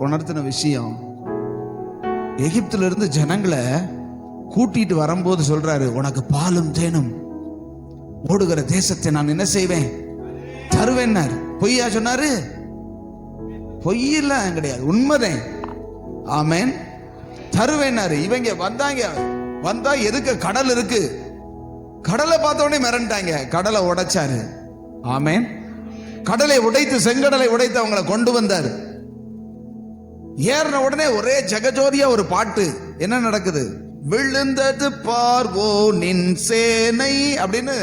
[SPEAKER 1] உணர்த்தின விஷயம், எகிப்துல இருந்து ஜனங்களை கூட்டிட்டு வரும்போது சொல்றாரு, உனக்கு பாலும் தேனும் ஓடுகிற தேசத்தை நான் என்ன செய்வேன்? தருவேன்னார். பொய்யா சொன்னாரு? பொய்யெல்லாம் கிடையாது, உண்மைதான். ஆமென். தருவேன்னாரு. இவங்க வந்தா எதுக்கு? கடல் இருக்கு. கடலை பார்த்த உடனே மிரண்டாங்க. கடலை உடைச்சாரு. ஆமென். கடலை உடைத்து, செங்கடலை உடைத்து அவங்களை கொண்டு வந்தார். ஏறின உடனே ஒரே ஜெகஜோதியா ஒரு பாட்டு. என்ன நடக்குது? விழுந்தது பார்வோனின் சேனை அப்படின்னு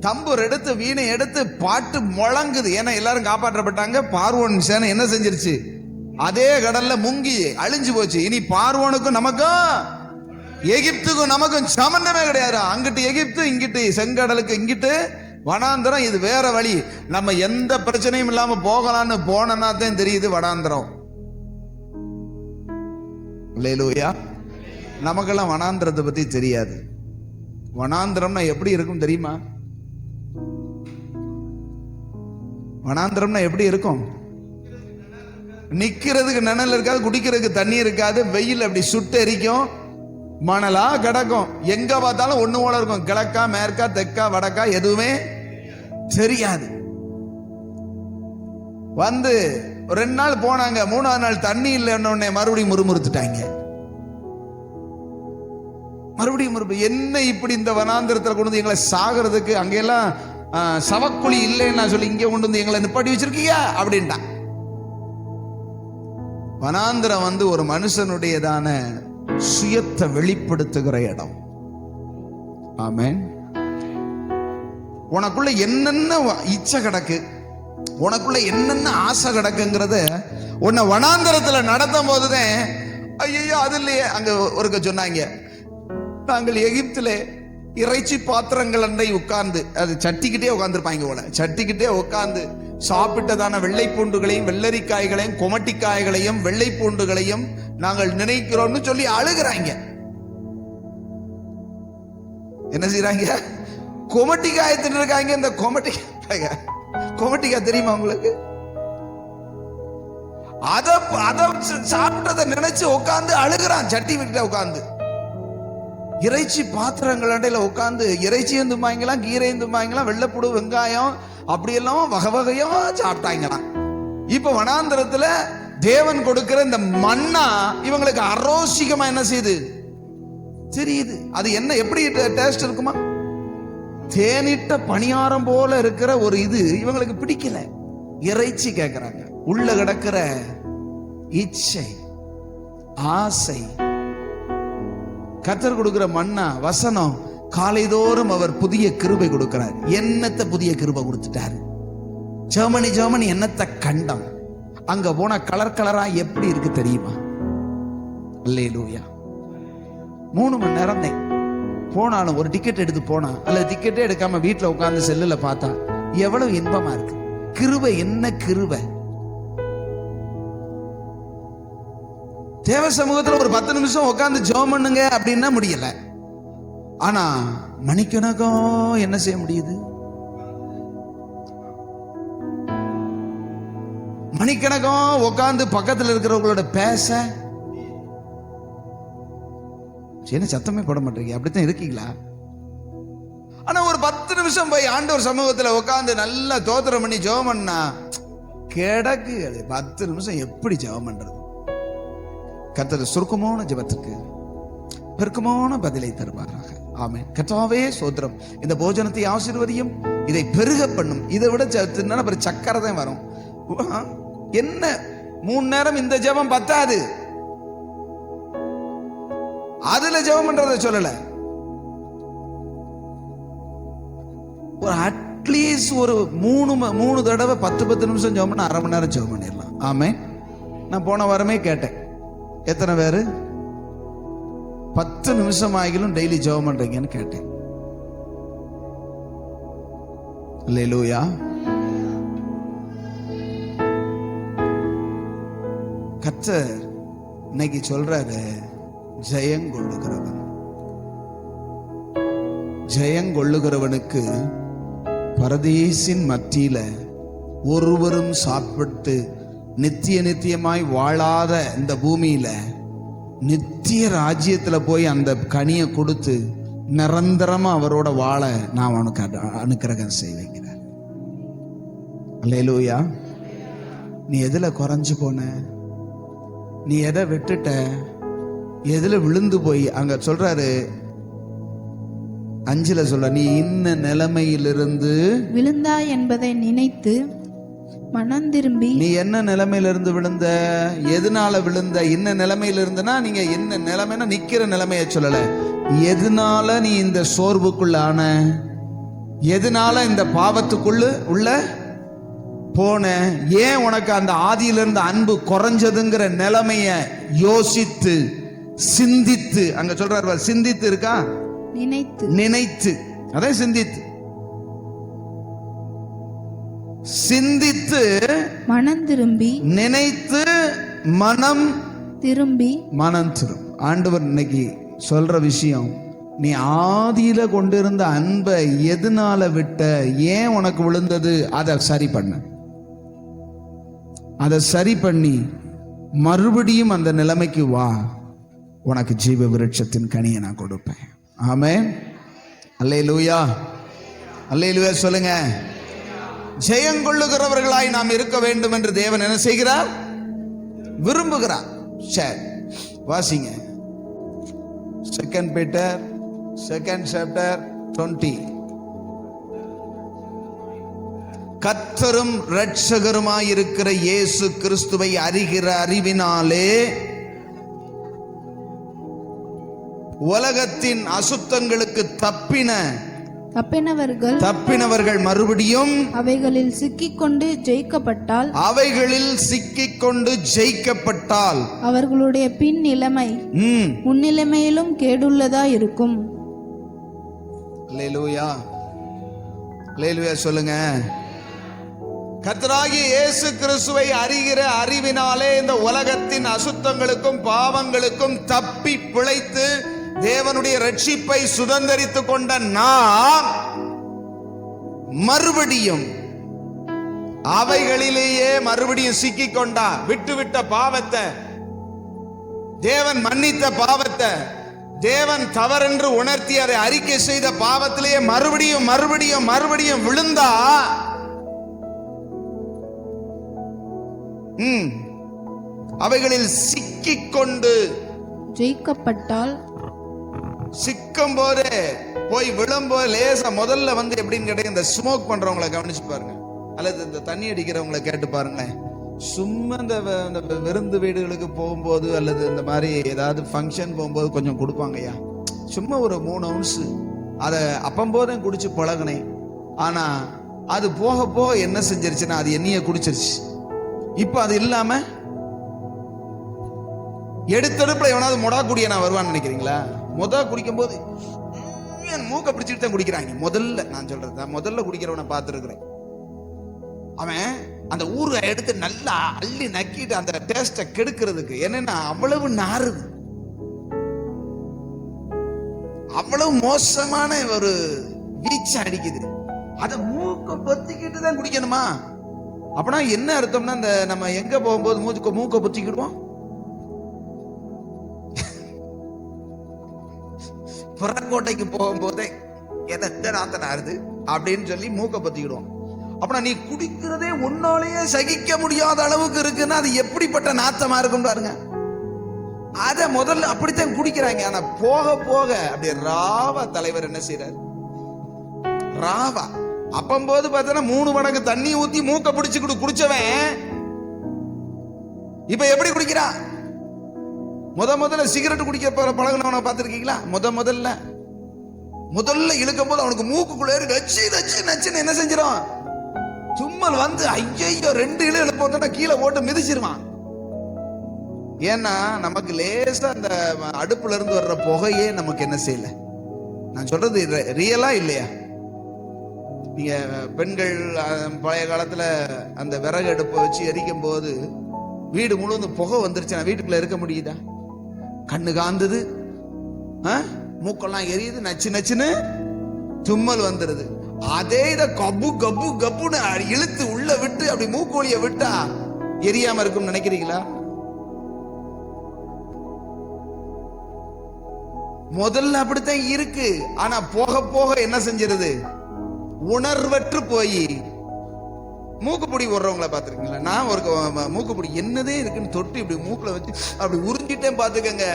[SPEAKER 1] தம்பூர் எடுத்து, வீணை எடுத்து பாட்டு முழங்குது. ஏன்னா எல்லாரும் காப்பாற்றப்பட்டாங்க. பார்வோன் சேனை என்ன செஞ்சிருச்சு? அதே கடல்ல முங்கி அழிஞ்சு போச்சு. இனி பார்வோனுக்கும் நமக்கும் எகிப்துக்கும் நமக்கும் சம்பந்தமே கிடையாது. அங்கிட்டு எகிப்து, இங்கிட்டு செங்கடலுக்கு, இங்கிட்டு வனாந்திரம். இது வேற வழி. நம்ம எந்த பிரச்சனையும் இல்லாம போகலான்னு போனா தான் தெரியுது வனாந்திரம். அல்லேலூயா. நமக்கெல்லாம் வனாந்திரத்தை பத்தி தெரியாது. வனாந்திரம்னா எப்படி இருக்கும் தெரியுமா? வனாந்திரம்னா எப்படி இருக்கும்? நிக்கிறதுக்கு நிழல் இருக்காது, குடிக்கிறதுக்கு தண்ணி இருக்காது, வெயில் அப்படி சுட்டு எரிக்கும், மணலா கிடக்கும், எங்க பார்த்தாலும் ஒண்ணு போல இருக்கும். கிழக்கா மேற்கா தெற்கா வடக்கா எதுவுமே தெரியாது. வந்து 2 நாள் போனாங்க, 3ஆவது நாள் தண்ணி இல்லைன்னு மறுபடியும் முறுமுறுத்துட்டாங்க. மறுபடியும் என்ன இப்படி இந்த வனாந்திரத்தில் கொண்டு வந்து எங்களை சாகிறதுக்கு, அங்கெல்லாம் சவக்குழி இல்லைன்னா சொல்லி இங்கே கொண்டு வந்து எங்களை நிப்பாட்டி வச்சிருக்கீங்க அப்படின்ட்டான். வனாந்திரம் வந்து ஒரு மனுஷனுடையதான சுயத்தை வெளிப்படுத்துகிற இடம். ஆமென். உனக்குள்ள என்னென்ன இச்சை கிடக்கு, உனக்குள்ள என்னென்ன ஆசை கிடக்குங்கிறத உன்னை வனாந்திரத்துல நடத்தும் போதுதான், ஐயோ அது இல்லையே. அங்க ஒருக்க சொன்னாங்க, நாங்கள் எகிப்திலே இறைச்சி பாத்திரங்கள் அண்டை உட்கார்ந்து, அது சட்டிக்கிட்டே உட்கார்ந்துருப்பாங்க போல, சட்டிக்கிட்டே உட்கார்ந்து சாப்பிட்டதான வெள்ளை பூண்டுகளையும் வெள்ளரிக்காய்களையும் கொமட்டிக்காய்களையும் வெள்ளை பூண்டுகளையும் நாங்கள் நினைக்கிறோம்னு சொல்லி அழுகிறாங்க. என்ன செய்யறாங்க? கொமட்டிக்காய் தின்னுருக்காங்க. இந்த கொமட்டிக்காய் தெரியுமா உங்களுக்கு? அத சாப்பிட்டதை நினைச்சு உட்கார்ந்து அழுகிறான். சட்டி விட்டு உட்கார்ந்து இறைச்சி பாத்திரங்கள் அண்டையில உட்கார்ந்து இறைச்சியும் தும்பாங்களாம், கீரையும் தும்பாங்களாம், வெள்ளைப்புடு வெங்காயம் அப்படியெல்லாம் வகை வகையா சாப்பிட்டாங்களாம். இப்ப வனாந்திரத்துல தேவன் கொடுக்கிற இந்த மன்னா இவங்களுக்கு அரோசிகமா என்ன செய்யுது தெரியுது. அது என்ன எப்படி டேஸ்ட் இருக்குமா? தேனிட்ட பணியாரம் போல இருக்கிற ஒரு இது இவங்களுக்கு பிடிக்கல. இறைச்சி கேட்கிறாங்க. உள்ள கிடக்கிற இச்சை, ஆசை. கர்த்தர் கொடுக்கிற மன்னா வசனம், காலைதோறும் அவர் புதிய கிருபை கொடுக்கிறார். என்னத்தை புதிய கிருபை கொடுத்துட்டாரு? ஜெர்மனி என்னத்தை கண்டம். அங்க போன கலர் கலரா எப்படி இருக்கு தெரியுமா? அல்லேலூயா. 3 மணி நேரம் போனாலும், ஒரு டிக்கெட் எடுத்து போனா அல்லது டிக்கெட்டே எடுக்காம வீட்டுல உட்கார்ந்து செல்லுல பார்த்தா எவ்வளவு இன்பமா இருக்கு. கிருபை என்ன கிருபை! தேவ சமூகத்துல ஒரு 10 நிமிஷம் உட்கார்ந்து ஜெபம் பண்ணுங்க அப்படின்னா முடியல. ஆனா மணிக்கணக்கம் என்ன செய்ய முடியுது? மணிக்கணக்கம் உட்கார்ந்து பக்கத்துல இருக்கிறவங்களோட பேச. என்ன சத்தமே போட மாட்டீங்க? அப்படித்தான் இருக்கீங்களா? ஆனா ஒரு 10 நிமிஷம் போய் ஆண்டவர் சமூகத்துல உட்கார்ந்து நல்லா தோத்திரம் பண்ணி ஜெபம் பண்ணா கிடக்கு. அது 10 நிமிஷம் எப்படி ஜெபம் பண்றது? கர்த்தர் சுருக்கமான ஜெபத்துக்கு பெருக்கமான பதிலை தருவாராக. ஆமென். கர்த்தாவே ஸ்தோத்திரம். இந்த போஜனத்தை ஆசீர்வதியும், இதை பெருக பண்ணும். இதை விட சக்கரை தான் வரும். என்ன 3 நேரம் இந்த ஜெபம் பத்தாது. அதுல ஜெபம் பண்றத சொல்லல. ஒரு அட்லீஸ்ட் ஒரு 3 தடவை 10 நிமிஷம் ஜெபம் பண்ண 1/2 மணி நேரம் ஜெபம் பண்ணிடலாம். ஆமென். நான் போன வாரமே கேட்டேன், எத்தனை பேரு 10 நிமிஷம் ஆகிலும் டெய்லி ஜெபம் பண்றீங்கன்னு கேட்டேன். அல்லேலூயா. கர்த்தர் இன்னைக்கு சொல்றாரு, ஜெயங்கொள்ளுகிறவனுக்கு பரதீசின் மத்தியில ஒருவரும் சாப்பிட்டு நித்தியமாய் வாழாத இந்த பூமியில நித்திய ராஜ்யத்துல போய் அந்த கனியை கொடுத்து நிரந்தரமா அவரோட வாழ நான் அவனுக்கு அனுக்கிரகம் செய்வேங்கிறார். அல்லேலூயா. நீ எதுல குறைஞ்சு போன? நீ எதை விட்டுட்ட? எதுல விழுந்து போய்? அங்க சொல்றாரு 5ல சொல்ற, நீ இன்ன நிலைமையிலிருந்து
[SPEAKER 3] விழுந்தா என்பதை நினைத்து மனம் திரும்பி.
[SPEAKER 1] நீ என்ன நிலைமையில இருந்து விழுந்த? எதனால விழுந்த? என்ன நிலைமையில இருந்தனா, நீங்க என்ன நிலைமைனா நிக்கிற நிலைமைய சொல்லல. எதனால நீ இந்த சோர்வுக்குள்ள ஆன? எதனால இந்த பாவத்துக்குள்ள உள்ள போன? ஏன் உனக்கு அந்த ஆதியிலிருந்து அன்பு குறைஞ்சதுங்கிற நிலைமைய யோசித்து சிந்தித்து, அங்க சொல்றாரு பாரு, சிந்தித்து இருக்கா,
[SPEAKER 3] நினைத்து.
[SPEAKER 1] நினைத்து, அதான் சிந்தித்து. சிந்தித்து
[SPEAKER 3] மனம் திரும்பி,
[SPEAKER 1] நினைத்து மனம்
[SPEAKER 3] திரும்பி.
[SPEAKER 1] மனம் திரும்பி. ஆண்டவர் இன்னைக்கு சொல்ற விஷயம், நீ ஆதியில கொண்டிருந்த அன்பை எதனால விட்ட, ஏன் உனக்கு விழுந்தது, அதை சரி பண்ண. அதை சரி பண்ணி மறுபடியும் அந்த நிலைமைக்கு வா, உனக்கு ஜீவ விருட்சத்தின் கனியை நான் கொடுப்பேன். ஆமென். அல்லேலூயா, அல்லேலூயா சொல்லுங்க. ஜெயங்கொள்ளுகிறவர்களாய் நாம் இருக்க வேண்டும் என்று தேவன் என்ன செய்கிறார், விரும்புகிறார். சரி, வாசிங்க. 2 Peter 2nd chapter 20. கர்த்தரும் இரட்சகருமாயிருக்கிற இயேசு கிறிஸ்துவை அறிகிற அறிவினாலே உலகத்தின் அசுத்தங்களுக்கு தப்பினவர்கள் மறுபடியும்
[SPEAKER 3] அவைகளில் சிக்கிக்கொண்டு ஜெயிக்கப்பட்டால் அவர்களுடைய பின் நிலைமை முன்னிலைமையிலும் கேடுள்ளதா இருக்கும்.
[SPEAKER 1] அல்லேலூயா, அல்லேலூயா சொல்லுங்க. கர்த்தராகிய இயேசு கிறிஸ்துவை அறிகிற அறிவினாலே இந்த உலகத்தின் அசுத்தங்களுக்கும் பாவங்களுக்கும் தப்பி பிழைத்து தேவனுடைய ரட்சிப்பை சுதந்தரித்துக் கொண்ட நாம் மறுபடியும் அவைகளிலேயே மறுபடியும் சிக்கிக் கொண்டா, விட்டுவிட்ட பாவத்தை, தேவன் மன்னித்த பாவத்தை, தேவன் தவறென்று உணர்த்தி அதை அறிக்கை செய்த பாவத்திலேயே மறுபடியும் மறுபடியும் மறுபடியும் விழுந்தா, அவைகளில் சிக்கிக்கொண்டு
[SPEAKER 3] ஜெயிக்கப்பட்டால்,
[SPEAKER 1] சிக்கும் போது போய் விழும்போது லேசா முதல்ல வந்து எப்படின்னு கேட்டீங்க, இந்த ஸ்மோக் பண்றவங்களை கவனிச்சு பாருங்க, அல்லது இந்த தண்ணி அடிக்கிறவங்களை கேட்டு பாருங்களேன். சும்மா இந்த விருந்து வீடுகளுக்கு போகும்போது அல்லது இந்த மாதிரி ஏதாவது ஃபங்க்ஷன் போகும்போது கொஞ்சம் கொடுப்பாங்கய்யா, சும்மா ஒரு 3 ounce. அதை அப்பம்போதும் குடிச்சு பழகினேன். ஆனா அது போக போக என்ன செஞ்சிருச்சுன்னா அது என்னைய குடிச்சிருச்சு. இப்ப அது இல்லாம எடுத்தடுப்புல எவனாவது மொடா குடிய நான் வருவான்னு நினைக்கிறீங்களா? குடிக்கும் போது மூக்க பிடிச்சிட்டு தான் குடிக்கிறாங்க. முதல்ல நான் சொல்றது, முதல்ல குடிக்கிறவனை பார்த்துருக்கிறேன். அவன் அந்த ஊறுகாய் எடுத்து நல்லா அள்ளி நக்கிட்டு அந்த டேஸ்ட கெடுக்கிறதுக்கு, என்னன்னா அவ்வளவு நாறுது, அவ்வளவு மோசமான ஒரு வீச்சு அடிக்குது. அதை மூக்க பொத்திக்கிட்டு தான் குடிக்கணுமா? அப்படின்னா என்ன அர்த்தம்னா, இந்த நம்ம எங்க போகும்போது மூக்க பொத்திக்கிடுவோம், புறக்கோட்டைக்கு போகும்போதே எந்த நாத்தம் ஆறுது அப்படின்னு சொல்லி மூக்க பொத்திக்கிடுவோம். அப்படின்னா நீ குடிக்கிறதே உன்னாலேயே சகிக்க முடியாத அளவுக்கு இருக்குன்னா அது எப்படிப்பட்ட நாத்தமா இருக்கும் பாருங்க. அத முதல்ல அப்படித்தான் குடிக்கிறாங்க. ஆனா போக போக அப்படியே ராவா தலைவர் என்ன செய்யறாரு, ராவா அப்பம்போது பார்த்தா 3 மடங்கு தண்ணி ஊத்தி மூக்க பிடிச்சு குடிச்சவன் இப்ப எப்படி குடிக்கிறான்? முதல்ல சிகரெட் குடிக்க போற பழகினவனை பார்த்திருக்கீங்களா? முதல்ல இழுக்கும் போது அவனுக்கு மூக்குக்குள்ளே நச்சு நச்சு நச்சுன்னு என்ன செஞ்சிடும், தும்மல் வந்து ஐயோ 2 இழு போட்டா கீழே போட்டு மிதிச்சிருவான். ஏன்னா நமக்கு லேசா அந்த அடுப்புல இருந்து வர்ற புகையே நமக்கு என்ன செய்யல. நான் சொல்றது ரியலா இல்லையா? நீங்க பெண்கள் பழைய காலத்துல அந்த விறகு அடுப்பை வச்சு எரிக்கும் போது வீடு முழுவதும் புகை வந்துருச்சு, வீட்டுக்குள்ள இருக்க முடியுதா? கண்ணு காந்தது, மூக்கெல்லாம் எரியுது, நச்சு நச்சுன்னு தும்மல் வந்துருது. அதே இத கப்பு கப்பு கப்புன்னு இழுத்து உள்ள விட்டு அப்படி மூக்கோலிய விட்டா எரியாம இருக்கும் நினைக்கிறீங்களா? முதல்ல அப்படித்தான் இருக்கு. ஆனா போக போக என்ன செஞ்சிருது, உணர்வற்று போய் மூக்குப்பிடி விடுறவங்களை பார்த்துருக்கீங்களா? நான் ஒரு மூக்குப்பிடி என்னதே இருக்குன்னு தொட்டு இப்படி மூக்குல வச்சு அப்படி உறிஞ்சிட்டேன் பார்த்துக்கங்க.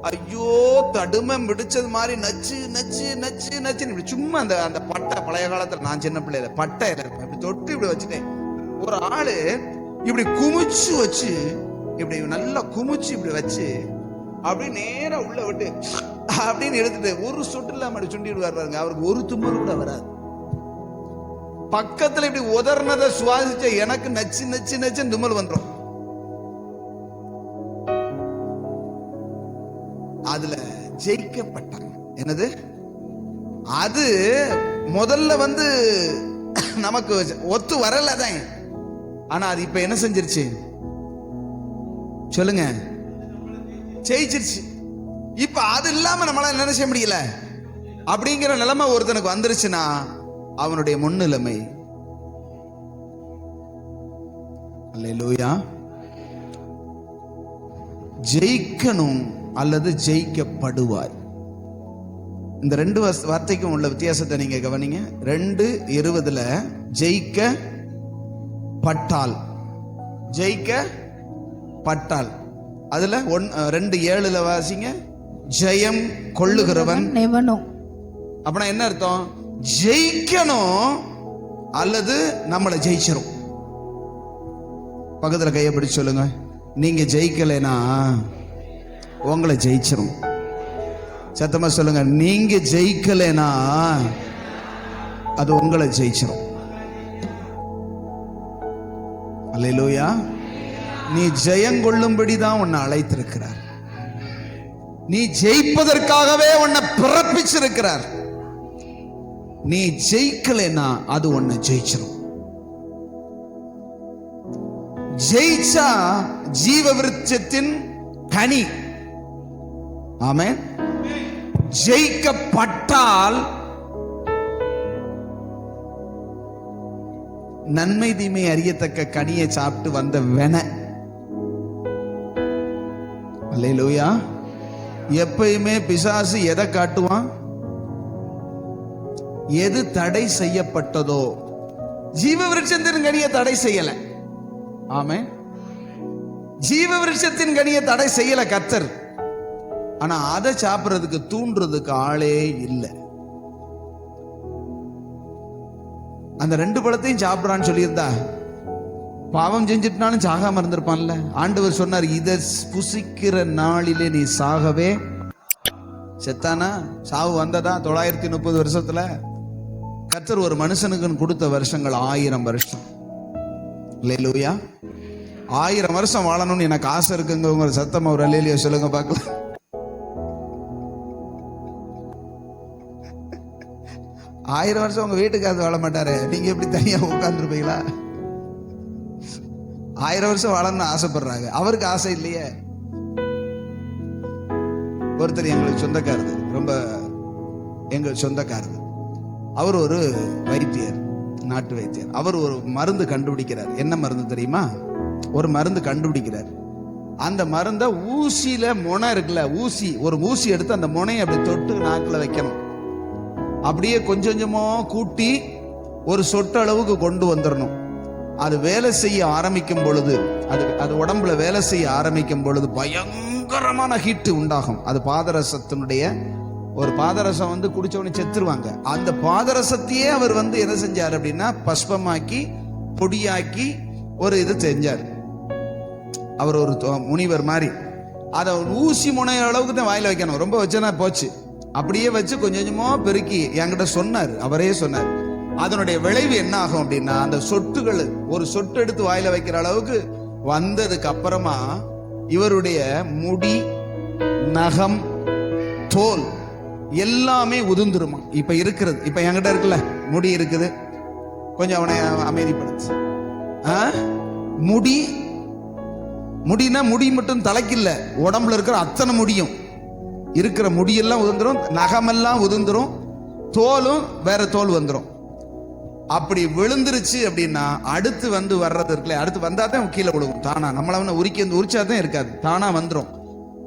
[SPEAKER 1] ஐயோ தடுமம் பிடிச்சது மாதிரி நச்சு நச்சு நச்சு நச்சுன்னு இப்படி சும்மா அந்த பட்டை, பழைய காலத்துல நான் சின்ன பிள்ளையில பட்டையில இருப்பேன், இப்படி தொட்டு இப்படி வச்சுட்டேன். ஒரு ஆளு இப்படி குமிச்சு வச்சு இப்படி நல்லா குமிச்சு இப்படி வச்சு அப்படி நேரா உள்ள விட்டு அப்படின்னு எடுத்துட்டு ஒரு சொட்டு இல்லாம அப்படி சுண்டி விடுவார் பாருங்க. அவருக்கு ஒரு தும்மல் கூட வராது. பக்கத்துல இப்படி உதர்னதை சுவாசிச்ச எனக்கு நச்சு நச்சு நச்சு தும்மல் வந்துடும். ஜெயிக்கப்பட்டாங்க. என்னது அது? முதல்ல நமக்கு ஒத்து வரலதான். ஆனா அது இப்ப என்ன செஞ்சிருச்சு சொல்லுங்க? ஜெயிச்சிருச்சு. இப்ப அது இல்லாம நம்மளால என்ன செய்ய முடியல அப்படிங்கிற நிலைமை ஒருத்தனுக்கு வந்துருச்சுன்னா அவனுடைய முன்னிலைமை. அல்லேலூயா. ஜெயிக்கணும் அல்லது ஜெயிக்கப்படுவாய். இந்த ரெண்டு வார்த்தைக்கும் உள்ள வித்தியாசத்தை நீங்க கவனிங்க. 2:20 ஜெயிக்கப்பட்டால், ஜெயிக்கப்பட்டால். அதுல 2:7 வாசிங்க, ஜெயம் கொள்ளுகிறவன் எவனோ. அப்படின்னா என்ன அர்த்தம்? ஜெயிக்கணும் அல்லது நம்மளை ஜெயிச்சிரும். பக்கத்துல கையை பிடிச்சு சொல்லுங்க, நீங்க ஜெயிக்கலைனா உங்களை ஜெயிச்சிரும். சத்தமா சொல்லுங்க, நீங்க ஜெயிக்கலைனா அது உங்களை ஜெயிச்சிரும். அல்லேலூயா. நீ ஜெயங்கொள்ளும்படி தான் உன்னை அழைத்திருக்கிறார். நீ ஜெயிப்பதற்காகவே உன்னை பிறப்பிச்சிருக்கிறார். நீ ஜெயிக்கலைனா அது உன்னை ஜெயிச்சிரும். ஜெயிச்சா ஜீவ விருட்சத்தின் கனி. ஆமென். ஜெயிக்கப்பட்டால் நன்மை தீமை அறியத்தக்க கனியை சாப்பிட்டு வந்த வென. அல்லேலூயா. எப்பயுமே பிசாசு எதை காட்டுவான்? எது தடை செய்யப்பட்டதோ. ஜீவ விருட்சத்தின் கனியை தடை செய்யல. ஆமென். ஜீவ விருட்சத்தின் கனியை தடை செய்யல கர்த்தர். ஆனா அதை சாப்பிடுறதுக்கு தூண்டுறதுக்கு ஆளே இல்லை. அந்த 2 பழத்தையும் சாப்பிடுறான்னு சொல்லியிருந்தா பாவம் செஞ்சுட்டுனாலும் சாகாம இருந்திருப்பான்ல. ஆண்டவர் சொன்னார், இதை புசிக்கிற நாளிலே நீ சாகவே செத்தானா? சாவு வந்ததா? 930 வருஷத்துல கர்த்தர் ஒரு மனுஷனுக்கு கொடுத்த வருஷங்கள் 1000 வருஷம். அல்லேலூயா. 1000 வருஷம் வாழணும்னு எனக்கு ஆசை இருக்குங்க. உங்க சத்தமா ஒரு அல்லேலூயா சொல்லுங்க பார்க்கலாம். 1000 வருஷம் உங்க வீட்டுக்காரர் வாழ மாட்டாரு, நீங்க எப்படி தனியா உட்கார்ந்துருப்பீங்களா? 1000 வருஷம் வாழணும்னு ஆசைப்படுறாங்க. அவருக்கு ஆசை இல்லையே. ஒருத்தர் எங்களுக்கு சொந்தக்காரது, ரொம்ப எங்கள் சொந்தக்காரது. அவர் ஒரு வைத்தியர், நாட்டு வைத்தியர். அவர் ஒரு மருந்து கண்டுபிடிக்கிறார். என்ன மருந்து தெரியுமா? ஒரு மருந்து கண்டுபிடிக்கிறார். அந்த மருந்தை ஊசியில முனை இருக்குல்ல, ஊசி, ஒரு ஊசி எடுத்து அந்த முனையை அப்படி தொட்டு நாக்கில் வைக்கணும். அப்படியே கொஞ்சம் கொஞ்சமா கூட்டி ஒரு சொட்டு அளவுக்கு கொண்டு வந்துடணும். அது வேலை செய்ய ஆரம்பிக்கும் பொழுது, அது உடம்புல வேலை செய்ய ஆரம்பிக்கும் பொழுது பயங்கரமான ஹீட்டு உண்டாகும். அது பாதரசத்தினுடைய ஒரு பாதரசம் குடிச்சவனே செத்துருவாங்க. அந்த பாதரசத்தையே அவர் என்ன செஞ்சார் அப்படின்னா, பஸ்பமாக்கி பொடியாக்கி ஒரு இது செஞ்சார். அவர் ஒரு முனிவர் மாதிரி. அதை ஊசி முனைய அளவுக்கு தான் வாயில வைக்கணும். ரொம்ப வச்சனா போச்சு. அப்படியே வச்சு கொஞ்சம் கொஞ்சமா பெருக்கி என்கிட்ட சொன்னார். அவரே சொன்னார், அதனுடைய விளைவு என்ன ஆகும் அப்படின்னா, அந்த சொட்டுகள் ஒரு சொட்டு எடுத்து வாயில வைக்கிற அளவுக்கு வந்ததுக்கு அப்புறமா இவருடைய முடி, நகம், தோல் எல்லாமே உதிர்ந்துருமா. இப்ப இருக்கிறது, இப்ப என்கிட்ட இருக்குல்ல முடி இருக்குது, கொஞ்சம் அவனை அமைதிப்படுத்து. முடினா முடி மட்டும் தலைக்கு இல்ல, உடம்புல இருக்கிற அத்தனை முடியும், இருக்கிற முடியெல்லாம் உதிர்ந்துரும், நகமெல்லாம் உதிர்ந்துரும், தோலும் வேற தோல் வந்துடும். அப்படி விழுந்துருச்சு அப்படின்னா அடுத்து வர்றது இருக்குல்ல, அடுத்து வந்தா தான் கீழே விழுகும் தானா. நம்மள உரிச்சாதான் இருக்காது, தானா வந்துடும்.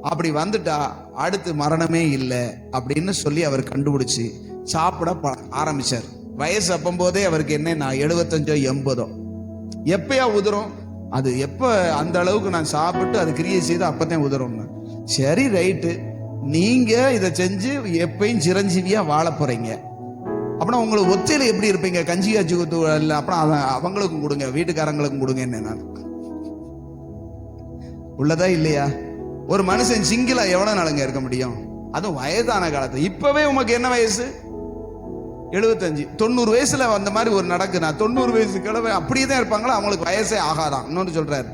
[SPEAKER 1] அப்படி வந்துட்டா அடுத்து மரணமே இல்லை அப்படின்னு சொல்லி அவர் கண்டுபிடிச்சு சாப்பிட ஆரம்பிச்சார். வயசு அப்பம்போதே அவருக்கு என்ன 75 80 எப்பயா உதிரும்? அது எப்ப அந்த அளவுக்கு நான் சாப்பிட்டு அது கிரியை செய்து அப்பதான் உதிரும். சரி ரைட்டு, நீங்க இதை செஞ்சு எப்பயும் சிரஞ்சீவியா வாழ போறீங்க. அப்படின்னா உங்களுக்கு ஒத்தையில எப்படி இருப்பீங்க? கஞ்சி காய்ச்சி குத்து இல்லை, அப்புறம் அவங்களுக்கும் கொடுங்க, வீட்டுக்காரங்களுக்கும் கொடுங்க. என்ன நான் உள்ளதா இல்லையா? ஒரு மனுஷன் சிங்கிளா எவ்வளவு நாளுங்க இருக்க முடியும்? அதுவும் வயதான காலத்துல. இப்பவே உமக்கு என்ன வயசு? 75 90 வயசுல அந்த மாதிரி ஒரு நடக்குனா 90 வயசு கிழமை அப்படியே தான் இருப்பாங்களா? அவங்களுக்கு வயசே ஆகாதான். இன்னொன்று சொல்றாரு,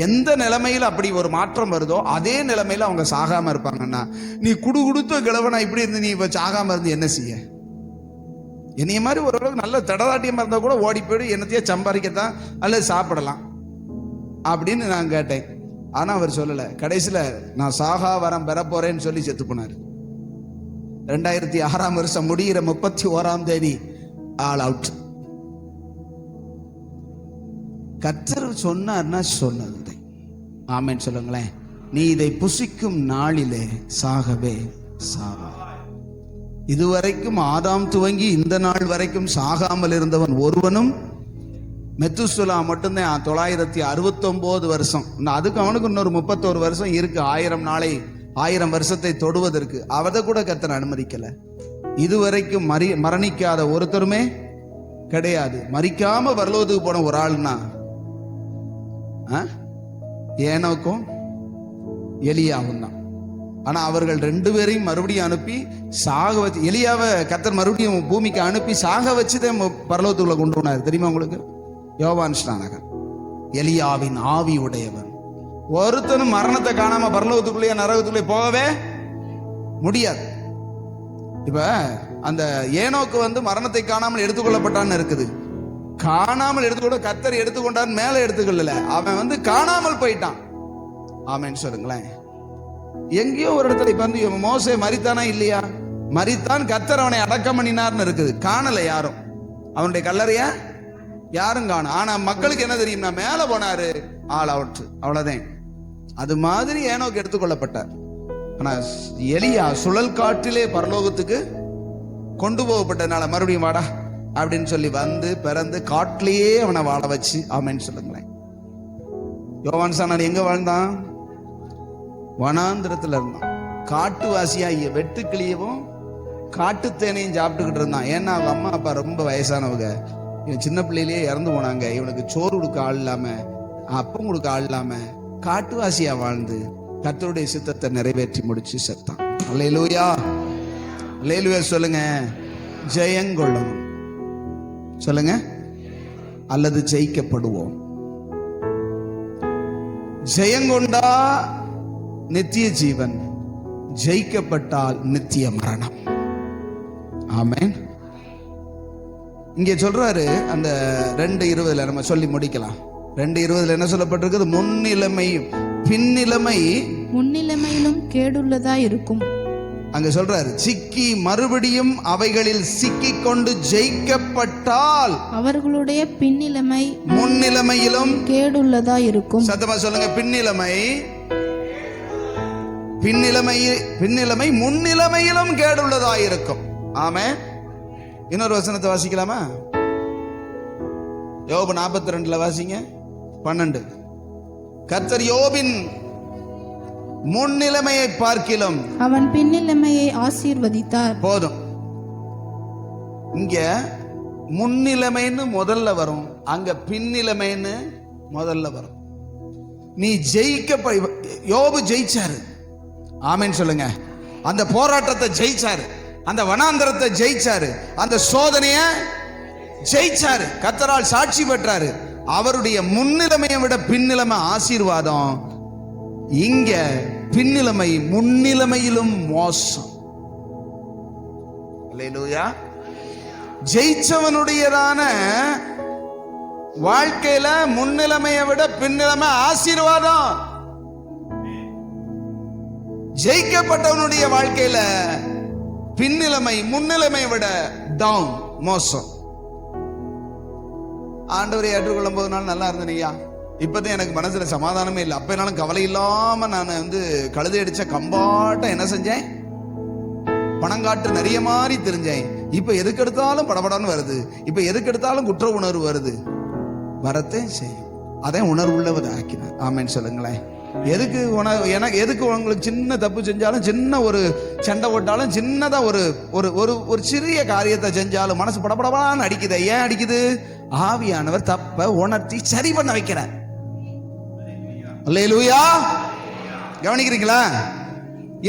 [SPEAKER 1] எந்த நிலைமையில அப்படி ஒரு மாற்றம் வருதோ அதே நிலைமையில அவங்க சாகாம இருப்பாங்கன்னா, நீ குடுகுடுத்த கிழவனா இப்படி இருந்து நீ இப்ப சாகாம இருந்து என்ன செய்ய? என்னைய மாதிரி ஓரளவுக்கு நல்ல தடதாட்டியமா இருந்தா கூட ஓடி போயிடு என்னத்தையே சம்பாதிக்கத்தான் அல்லது சாப்பிடலாம் அப்படின்னு நான் கேட்டேன். ஆனா அவர் சொல்லல. கடைசியில நான் சாகா வரம் பெற போறேன்னு சொல்லி செத்து போனார். 2006 வருஷம் முடிகிற 31ஆம் தேதி ஆல் அவுட். கர்த்தர் சொன்னார்னா சொன்னது. ஆமென் சொல்லுங்களேன். நீ இதை புசிக்கும் நாளிலே சாகவே சாவா. இதுவரைக்கும் ஆதாம் துவங்கி இந்த நாள் வரைக்கும் சாகாமல் இருந்தவன் ஒருவனும் மெத்துசுலா மட்டும்தான் 969 வருஷம். அதுக்கு அவனுக்கு இன்னொரு 31 வருஷம் இருக்கு. 1000 வருஷத்தை தொடுவதற்கு அவதை கூட கர்த்தர் அனுமதிக்கல. இதுவரைக்கும் மரணிக்காத ஒருத்தருமே கிடையாது. மரிக்காம பரலோகத்துக்கு போன ஒரு ஆள்னா ஏனோக்கும் எலியாவும் தான். ஆனா அவர்கள் 2 பேரையும் மறுபடியும் அனுப்பி சாக வச்சு, எலியாவை கர்த்தர் மறுபடியும் பூமிக்கு அனுப்பி சாக வச்சுதான் பரலோகத்துக்குள்ள கொண்டு போனார். தெரியுமா உங்களுக்கு? யோவான் ஸ்நானகன் எலியாவின் ஆவி உடையவன். ஒருத்தனும் மரணத்தை காணாம பரலோகத்துக்குள்ளேயே நரகத்துக்குள்ளே போகவே முடியாது. இப்ப அந்த ஏனோக்கு மரணத்தை காணாமல் எடுத்துக்கொள்ளப்பட்டான்னு இருக்குது. காணாமல் எடுத்துக்கொள்ள கர்த்தர் எடுத்துக்கொண்டான், மேல எடுத்துக்கொள்ளல. அவன் காணாமல் போயிட்டான். ஆமென் சொல்லுங்களேன். எங்கேயோ ஒரு இடத்துல இப்ப மோசே மரித்தானா இல்லையா? மரித்தான், கர்த்தர் அவனை அடக்கம் பண்ணினார்னு இருக்குது. காணல யாரும், அவனுடைய கல்லறைய யாரும் காணும். ஆனா மக்களுக்கு என்ன தெரியும்னா மேல போனாரு, ஆள் அவுட், அவ்வளவுதான். அது மாதிரி ஏனோக்கு எடுத்துக்கொள்ளப்பட்டார். ஆனா எலியா சுழல் காற்றிலே பரலோகத்துக்கு கொண்டு போகப்பட்டதுனால மறுபடியும் வாடா அப்படின்னு சொல்லி பிறந்து காட்டிலேயே அவனை வாழ வச்சு. ஆமென் சொல்லுங்களேன். யோவான் சாணன் எங்க வாழ்ந்தான்? வனாந்திரத்துல இருந்தான். காட்டுவாசியா வெட்டுக்கிளியவும் காட்டுத்தேனையும் சாப்பிட்டுக்கிட்டு இருந்தான். ஏன்னா அவங்க அம்மா அப்பா ரொம்ப வயசானவங்க, இவன் சின்ன பிள்ளையிலேயே இறந்து போனாங்க. இவனுக்கு சோறு கொடுக்க ஆள் இல்லாம, அப்பம் கொடுக்க ஆள் இல்லாம காட்டுவாசியா வாழ்ந்து கர்த்தருடைய சித்தத்தை நிறைவேற்றி முடிச்சு செத்தான். அல்லேலூயா, அல்லேலூயா சொல்லுங்க. ஜெயங்கொள்ளணும் சொல்லுங்க, அல்லது ஜெயிக்கப்படுவோம். ஜெயங்கொண்டா நித்திய ஜீவன், ஜெயிக்கப்பட்டால் நித்திய மரணம். ஆமென். இங்கே சொல்றாரு அந்த 2:20 நம்ம சொல்லி முடிக்கலாம். 2:20 என்ன சொல்லப்பட்டிருக்குது? முன்னிலைமை பின்னிலைமை
[SPEAKER 3] முன்னிலைமையிலும் கேடுள்ளதா இருக்கும்.
[SPEAKER 1] அங்க சொல்றாரு, சிக்கி மறுபடியும் அவைகளில் சிக்கிக் கொண்டு ஜெயிக்கப்பட்டால் அவர்களுடைய
[SPEAKER 3] பின்னிலைமை
[SPEAKER 1] முன்னிலைமையிலும்
[SPEAKER 3] கேடுள்ளதா இருக்கும்.
[SPEAKER 1] சத்தமா சொல்லுங்க. பின்னிலைமை பின்னிலைமை முன்னிலைமையிலும் கேடுள்ளதா இருக்கும். ஆமென். இன்னொரு வசனத்தை வாசிக்கலாமா? யோபு 42 வாசிங்க. 12. கர்த்தர் யோபின் முன்னிலைமையை பார்க்கிலும்
[SPEAKER 3] அவன் பின்னிலைமையை ஆசீர்வதித்தார்.
[SPEAKER 1] போதும். இங்க முன்னிலைமைன்னு முதல்ல வரும், அங்க பின்னிலைமைன்னு முதல்ல வரும். நீ ஜெயிக்க, யோபு ஜெயிச்சாரு. ஆமென் சொல்லுங்க. அந்த போராட்டத்தை ஜெயிச்சாரு, அந்த வனாந்தரத்தை ஜெயிச்சாரு, அந்த சோதனைய ஜெயிச்சாரு, கர்த்தரால் சாட்சி பெற்றாரு. அவருடைய முன்னிலைமையை விட பின்னிலைமை ஆசீர்வாதம். இங்க பின்னிலைமை முன்னிலைமையிலும் மோசம். அல்லேலூயா. ஜெயிச்சவனுடையதான வாழ்க்கையில முன்னிலைமையை விட பின்னிலைமை ஆசீர்வாதம். ஜெயிக்கப்பட்டவனுடைய வாழ்க்கையில பின்னிலைமை முன்னிலைமை விட டவுன், மோசம். ஆண்டவரை ஏற்றுக்கொள்ளும் போதுனால நல்லா இருந்தனையா, இப்பதான் எனக்கு மனசுல சமாதானமே இல்லை. அப்ப என்னாலும் கவலை இல்லாம நான் கழுதை அடிச்ச கம்பாட்ட என்ன செஞ்சேன், பணங்காட்டு நிறைய மாதிரி தெரிஞ்சேன். இப்ப எதுக்கு எடுத்தாலும் படபடன்னு வருது, இப்ப எதுக்கு எடுத்தாலும் குற்ற உணர்வு வருது. வரத்தே செய்யும். அதே உணர்வு உள்ளவது ஆக்கினார். ஆமென் சொல்லுங்களேன். எதுக்கு எனக்கு எதுக்கு உங்களுக்கு சின்ன தப்பு செஞ்சாலும், சின்ன ஒரு சண்டை போட்டாலும், சின்னதா ஒரு ஒரு ஒரு சிறிய காரியத்தை செஞ்சாலும் மனசு படபடபான்னு அடிக்குது. ஏன் அடிக்குது? ஆவியானவர் தப்ப உணர்த்தி சரி பண்ண வைக்கிறார். அல்லேலூயா. கவனிக்கிறீங்களா?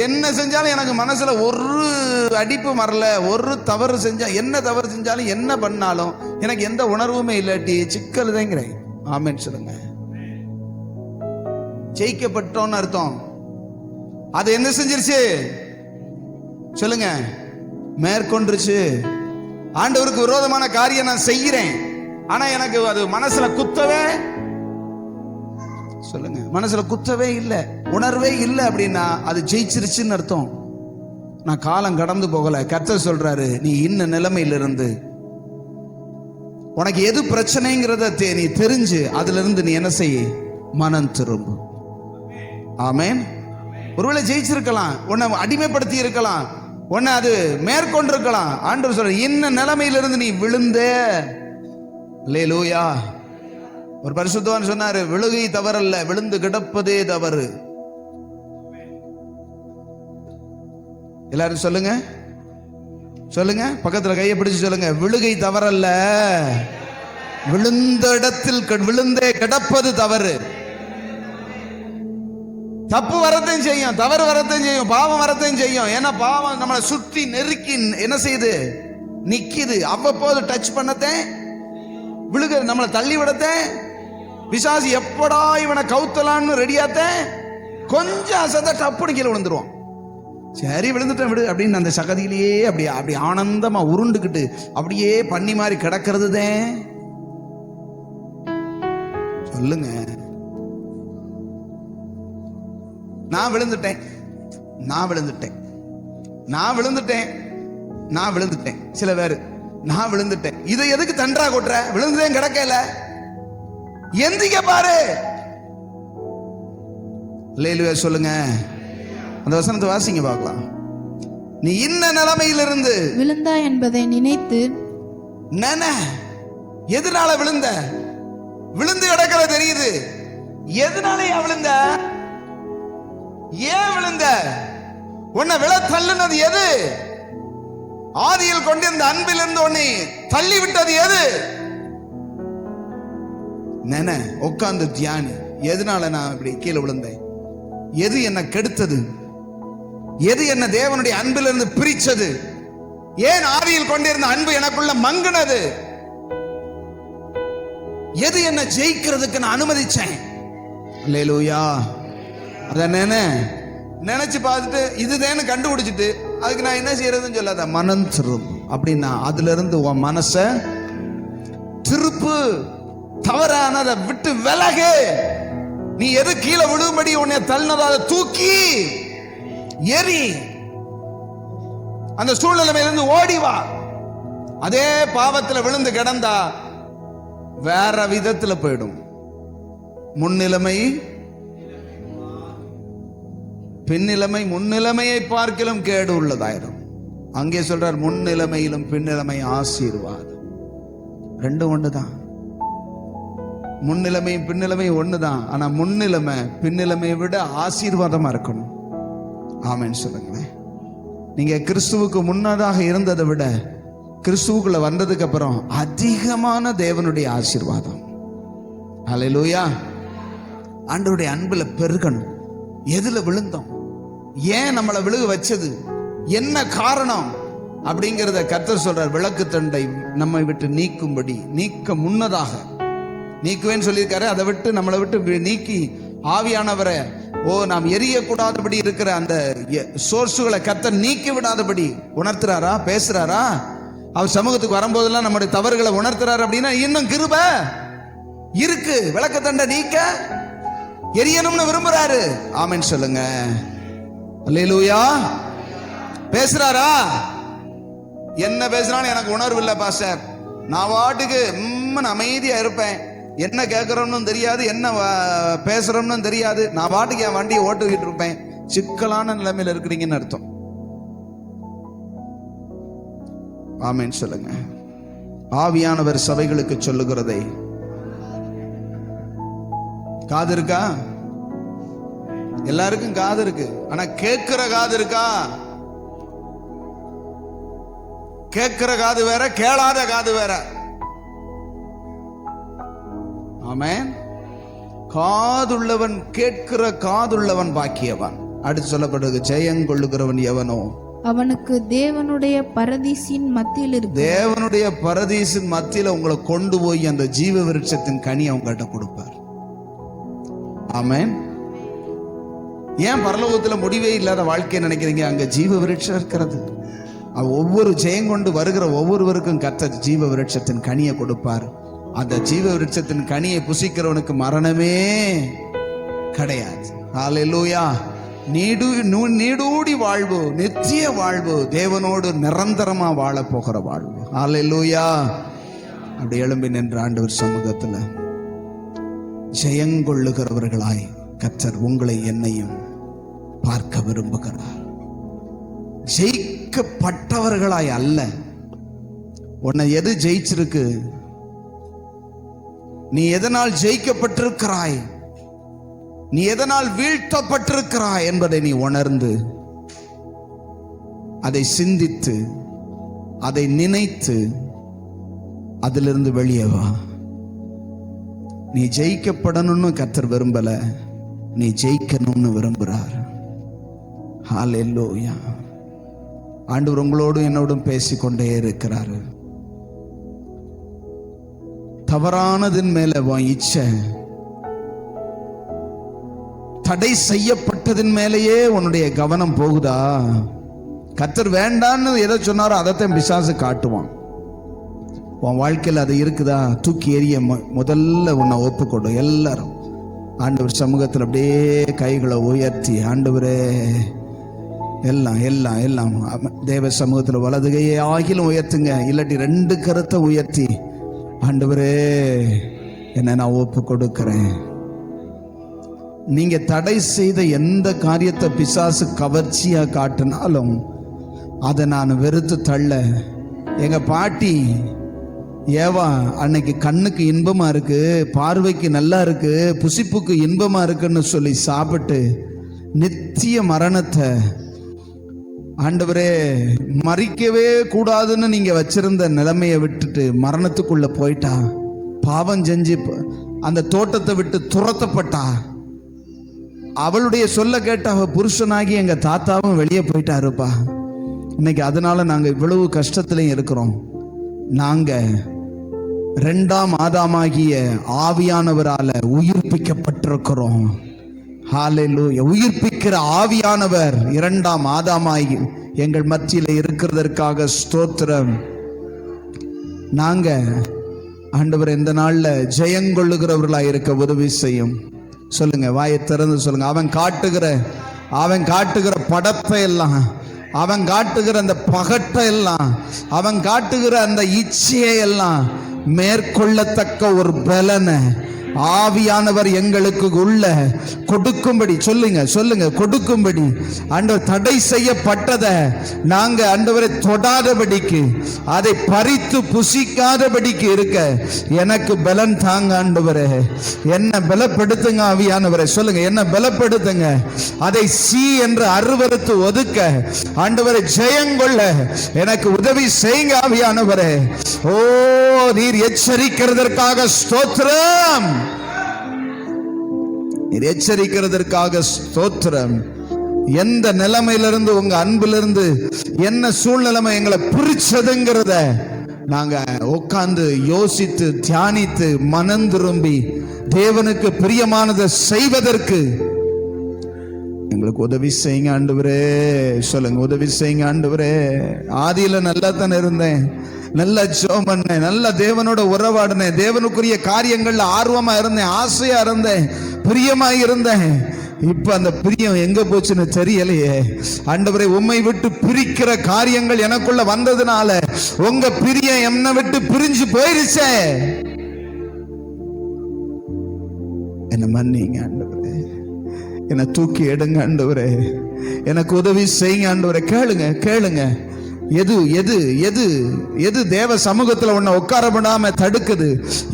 [SPEAKER 1] என்ன செஞ்சாலும் எனக்கு மனசுல ஒரு அடிப்பு வரல, ஒரு தவறு செஞ்சா, என்ன தவறு செஞ்சாலும் என்ன பண்ணாலும் எனக்கு எந்த உணர்வுமே இல்லாட்டி சிக்கல் தாங்கிறேன். ஆமென் சொல்லுங்க. ஜெயிக்கப்பட்டோன்னு அர்த்தம். அது என்ன செஞ்சிருச்சு சொல்லுங்க? மேற்கொண்டுருச்சு. ஆண்டவருக்கு விரோதமான காரியம் நான் செய்கிறேன், ஆனா எனக்கு அது மனசுல குத்தவே சொல்லுங்க, மனசுல குத்தவே இல்லை, உணர்வே இல்லை அப்படின்னா அது ஜெயிச்சிருச்சுன்னு அர்த்தம். நான் காலம் கடந்து போகல. கர்த்தர் சொல்றாரு, நீ இன்ன நிலைமையிலிருந்து உனக்கு எது பிரச்சனைங்கிறத நீ தெரிஞ்சு அதுல இருந்து நீ என்ன செய்ய, மனம் திரும்பு. ஆமென். ஒருவேளை ஜெயிச்சிருக்கலாம், உன்னை அடிமைப்படுத்தி இருக்கலாம், உன்னை அது மேற்கொண்டிருக்கலாம். ஆண்டவர் சொல்ற, இன்ன நிலைமையிலிருந்து நீ விழுந்தே. அல்லேலூயா. ஒரு பரிசுத்தவான் சொன்னாரு, விழுகை தவறல்ல, விழுந்து கிடப்பதே தவறு. எல்லாரும் சொல்லுங்க, சொல்லுங்க, பக்கத்துல கையை பிடிச்சு சொல்லுங்க, விழுகை தவறல்ல, விழுந்த இடத்தில் விழுந்தே கிடப்பது தவறு. தப்பு வரத்தையும் செய்யும், தவறு வரத்தையும் செய்யும், பாவம் வரத்தையும் செய்யும். ஏன்னா பாவம் நம்மளை சுற்றி நெருக்கி என்ன செய்யுது, நிக்குது. அவ்வப்போது டச் பண்ணத்தே விழுகுது, நம்மளை தள்ளி விடத்தே. பிசாசு எப்படா இவனை கவுத்தலான்னு ரெடியாத்த, கொஞ்சம் அசந்த டப்புன்னு கீழே விழுந்துருவான். சரி விழுந்துட்டேன் விடு அப்படின்னு அந்த சகதியிலேயே அப்படி ஆனந்தமா உருண்டுக்கிட்டு அப்படியே பண்ணி மாதிரி கிடக்கிறது தான். சொல்லுங்க, நான் விழுந்துட்டேன், நான் விழுந்துட்டேன், நான் விழுந்துட்டேன், நான் விழுந்துட்டேன். சில பேர் நான் விழுந்துட்டேன், இதை எதுக்கு தண்டா கொட்டுற, விழுந்துட்டேன் கிடக்கல, எந்திக்க பாரு. அல்லேலூயா சொல்லுங்க. அந்த வசனத்தை வாசிங்க பார்க்கலாம். நீ இன்ன நிலைமையிலிருந்து
[SPEAKER 3] விழுந்தா என்பதை நினைத்து
[SPEAKER 1] எதனால விழுந்த, விழுந்து கிடக்கிற தெரியுது, எதனால விழுந்த, ஏன் விழுந்த, உன்னை விழ தள்ளுனது எது, ஆதியில் கொண்டிருந்த அன்பிலிருந்து உன்னை தள்ளி விட்டது எது, உட்கார்ந்து தியானி. எதனால நான் இப்படி கீழே விழுந்தேன், எது என்ன கெடுத்தது, எது என்ன தேவனுடைய அன்பிலிருந்து பிரிச்சது, ஏன் ஆதியில் கொண்டிருந்த அன்பு எனக்குள்ள மங்குனது, எது என்ன ஜெயிக்கிறதுக்கு நான் அனுமதிச்சேன். அல்லேலூயா. அத நினைச்சு பார்த்துட்டு இதுதான் கண்டுபிடிச்சிட்டு அதுக்கு நான் என்ன செய்யறதுன்னு சொல்லாத, மனம் திரும்பு அப்படின்னா அதுல இருந்து உன் மனச திருப்பு, தவறானதை விட்டு விலகு. நீ எது கீழே விழும்படி உன்னை தள்ளினதோ அதை தூக்கி எரி, அந்த சூழ்நிலையிலிருந்து ஓடி வா. அதே பாவத்தில் விழுந்து கிடந்தா வேற விதத்துல போயிடும். முன்னிலைமை பின்னிலைமை முன்னிலைமையை பார்க்கலும் கேடு உள்ளதாயிரும். அங்கே சொல்றார், முன்னிலைமையிலும் பின்னிலைமை ஆசீர்வாதம். ரெண்டும் ஒண்ணுதான். முன்னிலைமையும் பின்னிலைமையும் ஒண்ணுதான். ஆனா முன்னிலைமை பின்னிலைமையை விட ஆசீர்வாதமா இருக்கணும். ஆமென் சொல்லுங்களேன். நீங்க கிறிஸ்துவுக்கு முன்னதாக இருந்ததை விட கிறிஸ்துவுக்குள்ள வந்ததுக்கு அப்புறம் அதிகமான தேவனுடைய ஆசீர்வாதம். அல்லேலூயா. ஆண்டவருடைய அன்புல பெருகணும். எதுல விழுந்தோம், ஏன் நம்மளை விழுக வச்சது, என்ன காரணம் அப்படிங்கிறத கர்த்தர் சொல்றார். விளக்கு தண்டை நம்மை விட்டு நீக்கும்படி, நீக்க முன்னதாக நீக்குவேன்னு சொல்லியிருக்காரு. அதை விட்டு நம்மளை விட்டு நீக்கி ஆவியானவரை நாம் எரியக்கூடாதபடி இருக்கிற அந்த சோர்ஸுகளை கர்த்தர் நீக்கி விடாதபடி உணர்த்துறாரா, பேசுறாரா. அவர் சமூகத்துக்கு வரும்போதெல்லாம் நம்முடைய தவறுகளை உணர்த்துறாரு. அப்படின்னா இன்னும் கிருபை இருக்கு. விளக்கு தண்டை நீக்க எரியணும்னு விரும்புறாரு. ஆமென் சொல்லுங்க. அல்லேலூயா. பேசுறாரா? என்ன பேசுறான்னு எனக்கு உணர்வு இல்லை பாஸ்டர். நான் வாட்டுக்கு அமைதியா இருப்பேன். என்ன கேட்கறோம்னு தெரியாது, என்ன பேசுறோம்னு தெரியாது. நான் வாட்டுக்கு என் வண்டியை ஓட்டுக்கிட்டு இருப்பேன். சிக்கலான நிலைமையில இருக்கிறீங்கன்னு அர்த்தம். ஆமென் சொல்லுங்க. ஆவியானவர் சபைகளுக்கு சொல்லுகிறதை காது இருக்கா? எல்லாருக்கும் காது இருக்கு, ஆனா கேட்கிற காது இருக்கா? கேட்கிற காது வேற, கேளாத காது வேற. ஆமென். காதுள்ளவன், கேட்கிற காதுள்ளவன் பாக்கியவான். அடுத்து சொல்லப்படுது, ஜெயங்கொள்ளுகிறவன் எவனோ
[SPEAKER 3] அவனுக்கு தேவனுடைய பரதீசின் மத்தியில் இருக்கு.
[SPEAKER 1] தேவனுடைய பரதீசின் மத்தியில உங்களை கொண்டு போய் அந்த ஜீவ விருட்சத்தின் கனி அவங்ககிட்ட கொடுப்பார். ஆமென். ஏன் பரலோகத்துல முடிவே இல்லாத வாழ்க்கையை நினைக்கிறீங்க? அங்க ஜீவ விருட்சம் இருக்கிறது. ஒவ்வொரு ஜெயம் கொண்டு வருகிற ஒவ்வொருவருக்கும் கர்த்தர் ஜீவ விருட்சத்தின் கனியை கொடுப்பார். அந்த ஜீவ விருட்சத்தின் கனியை புசிக்கிறவனுக்கு மரணமே கிடையாது. ஹல்லேலூயா. நீடூடி வாழ்வு, நித்திய வாழ்வு, தேவனோடு நிரந்தரமா வாழ போகிற வாழ்வு. ஹல்லேலூயா. அப்படி எழும்பி நின்ற ஆண்டவர் சமூகத்துல ஜெயங்கொள்ளுகிறவர்களாய் கர்த்தர் உங்களை என்னையும் பார்க்க விரும்புகிறார். ஜெயிக்கப்பட்டவர்களாய் அல்ல. உன்னை எது ஜெயிச்சிருக்கு? நீ எதனால் ஜெயிக்கப்பட்டிருக்கிறாய், நீ எதனால் வீழ்த்தப்பட்டிருக்கிறாய் என்பதை நீ உணர்ந்து அதை சிந்தித்து அதை நினைத்து அதிலிருந்து வெளியே வா. நீ ஜெயிக்கப்படணும்னு கர்த்தர் விரும்பல, நீ ஜெயிக்கணும்னு விரும்புறார். ஹல்லேலூயா. ஆண்டவர் உங்களோடும் என்னோடும் பேசிக்கொண்டே இருக்கிறாரு. தவறானதின் மேல உன் இச்சை, தடை செய்யப்பட்டதின் மேலேயே உன்னுடைய கவனம் போகுதா? கர்த்தர் வேண்டான்னு எதை சொன்னாரோ அதைத்தான் பிசாசு காட்டுவான். உன் வாழ்க்கையில் அது இருக்குதா? தூக்கி எறிய முதல்ல உன்னை ஒப்புக்கொடு. எல்லாரும் ஆண்டவர் சமூகத்தில் அப்படியே கைகளை உயர்த்தி, ஆண்டவரே எல்லாம் எல்லாம் எல்லாம் தேவ சமூகத்தில் வலது கையை ஆகிலும் உயர்த்துங்க, இல்லாட்டி 2 கரத்தை உயர்த்தி, ஆண்டவரே என்ன நான் ஒப்பு கொடுக்கிறேன். நீங்க தடை செய்த எந்த காரியத்தை பிசாசு கவர்ச்சியா காட்டினாலும் அதை நான் வெறுத்து தள்ள. எங்க பாட்டி ஏவா அன்னைக்கு கண்ணுக்கு இன்பமா இருக்கு, பார்வைக்கு நல்லா இருக்கு, புசிப்புக்கு இன்பமா இருக்குன்னு சொல்லி சாப்பிட்டு நித்திய மரணத்தை, ஆண்டவரே மறிக்கவே கூடாதுன்னு நீங்க வச்சிருந்த நிலைமையை விட்டுட்டு மரணத்துக்குள்ள போயிட்டா. பாவம் செஞ்சு அந்த தோட்டத்தை விட்டு துரத்தப்பட்டா. அவளுடைய சொல்ல கேட்ட அவ புருஷனாகி எங்க தாத்தாவும் வெளியே போயிட்டாருப்பா. இன்னைக்கு அதனால நாங்க இவ்வளவு கஷ்டத்திலையும் இருக்கிறோம். நாங்க 2ஆம் ஆதாமாகிய ஆவியானவரால உயிர்ப்பிக்கப்பட்டிருக்கிறோம். ஹல்லேலூயா. உயிர்ப்பிக்கிற ஆவியானவர் 2ஆம் ஆதாமாகி எங்கள் மத்தியில இருக்கிறதற்காக ஸ்தோத்திரம். நாங்க ஆண்டவர் இந்த நாள்ல ஜெயங்கொள்ளுகிறவர்களாக இருக்க உதவி செய்யும். சொல்லுங்க, வாயை திறந்து சொல்லுங்க. அவன் காட்டுகிற படத்தை எல்லாம், அவன் காட்டுகிற அந்த பகட்டை எல்லாம், அவன் காட்டுகிற அந்த இச்சையை எல்லாம் மேற்கொள்ளத்தக்க ஒரு பலனை ஆவியானவர் எங்களுக்கு உள்ள கொடுக்கும்படி சொல்லுங்க கொடுக்கும்படி. ஆண்டவர் தடை செய்யப்பட்டதை நாங்க ஆண்டவரை தொடாதபடிக்கு, அதை பறித்து புசிக்காதபடிக்கு இருக்க எனக்கு பலன் தாங்க ஆண்டவரே. என்ன பலப்படுத்துங்க ஆவியானவரை. சொல்லுங்க, என்ன பலப்படுத்துங்க. அதை சீ என்று அருவருத்து ஒதுக்க ஆண்டவரை ஜெயங்கொள்ள எனக்கு உதவி செய்யுங்க ஆவியானவரே. ஓ, நீர் எச்சரிக்கிறதற்காக ஸ்தோத்திரம். நீர் எச்சரிக்கிறதற்காக ஸ்தோத்திரம். எந்த நிலைமையிலிருந்து, உங்க அன்பிலிருந்து என்ன சூழ்நிலைமை எங்களை பிரிச்சதுங்கிறத நாங்க உட்கார்ந்து யோசித்து தியானித்து மனம் திரும்பி தேவனுக்கு பிரியமானதை செய்வதற்கு எங்களுக்கு உதவி செய்யுங்க ஆண்டவரே. சொல்லுங்க, உதவி செய்யுங்க ஆண்டவரே. ஆதியில நல்லா தானே இருந்தேன், நல்ல ஜெபம் பண்ணேன், நல்ல தேவனோட உறவாடினேன், தேவனுக்குரிய காரியங்கள்ல ஆர்வமா இருந்தேன், ஆசையா இருந்தேன், பிரியமா இருந்தேன். இப்ப அந்த பிரியம் எங்க போச்சுன்னு தெரியலையே ஆண்டவரே. உம்மை விட்டு பிரிக்கிற காரியங்கள் எனக்குள்ள வந்ததுனால உங்க பிரியம் என்னை விட்டு பிரிஞ்சு போயிருச்சே. என்ன மன்னிங்க ஆண்டவரே, என்னை தூக்கி எடுங்க ஆண்டவரே, எனக்கு உதவி செய்யுங்க ஆண்டவரே. கேளுங்க. எது எது எது எது தேவ சமூகத்துல உன்னை உட்கார விடாம தடுக்குது,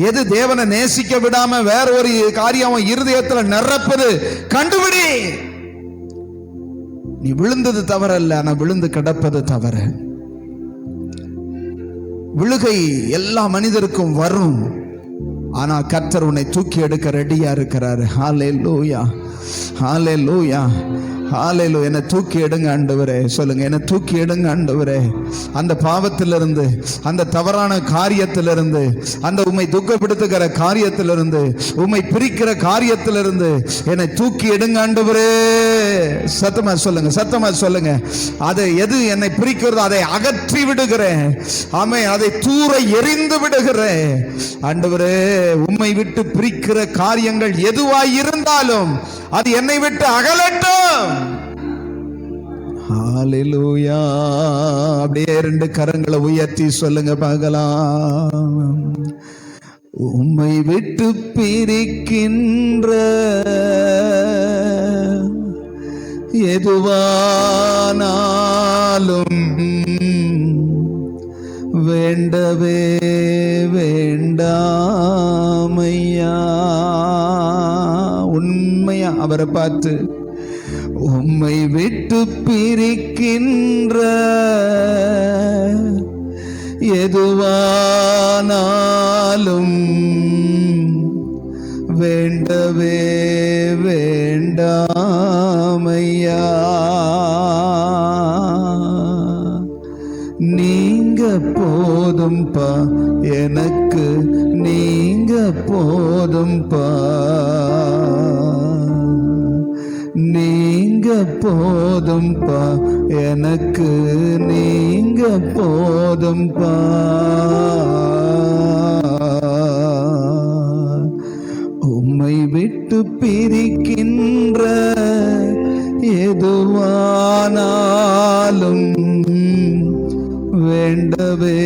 [SPEAKER 1] எது தேவனை நேசிக்க விடாம வேற ஒரு காரியம் இருதயத்துல நிரப்புது, கண்டுபிடி. நீ விழுந்தது தவறல்ல, ஆனா விழுந்து கிடப்பது தவறு. விழுகை எல்லா மனிதருக்கும் வரும், ஆனா கர்த்தர் உன்னை தூக்கி எடுக்க ரெடியா இருக்கிறாரு. ஹல்லேலூயா, ஹல்லேலூயா, ஹல்லேலூயா. என்னை தூக்கி எடுங்க ஆண்டவரே. சொல்லுங்க, என்னை தூக்கி எடுங்க ஆண்டவரே. அந்த பாவத்திலிருந்து, அந்த தவறான காரியத்திலிருந்து, அந்த உம்மை துக்கப்படுத்துகிற காரியத்திலிருந்து, உம்மை பிரிக்கிற காரியத்திலிருந்து என்னை தூக்கி எடுங்க ஆண்டவரே. சத்தமா சொல்லுங்க, சத்தமா சொல்லுங்க. அது எது என்னை பிரிக்கிறதோ அதை அகற்றி விடுகிறேன். ஆமே, அதை தூர எறிந்து விடுகிறேன். ஆண்டவரே, உம்மை விட்டு பிரிக்கிற காரியங்கள் எதுவாய் இருந்தாலும் அது என்னை விட்டு அகலட்டும். ஹalleluya. அப்படியே 2 கரங்களை உயர்த்தி சொல்லுங்க பார்க்கலாம். உம்மை விட்டு பிரிக்கின்ற எதுவானாலும் வேண்டவே வேண்டாமையா. உண்மையா அவரை பார்த்து, உம்மை விட்டு பிரிக்கின்ற எதுவானாலும் வேண்டவே வேண்டாமையா. நீங்க போதும்பா எனக்கு, நீங்க போதும்பா, நீங்க போதும்பா எனக்கு, நீங்க போதும்பா. உம்மை விட்டு பிரிக்கின்ற எதுவானாலும் வேண்டவே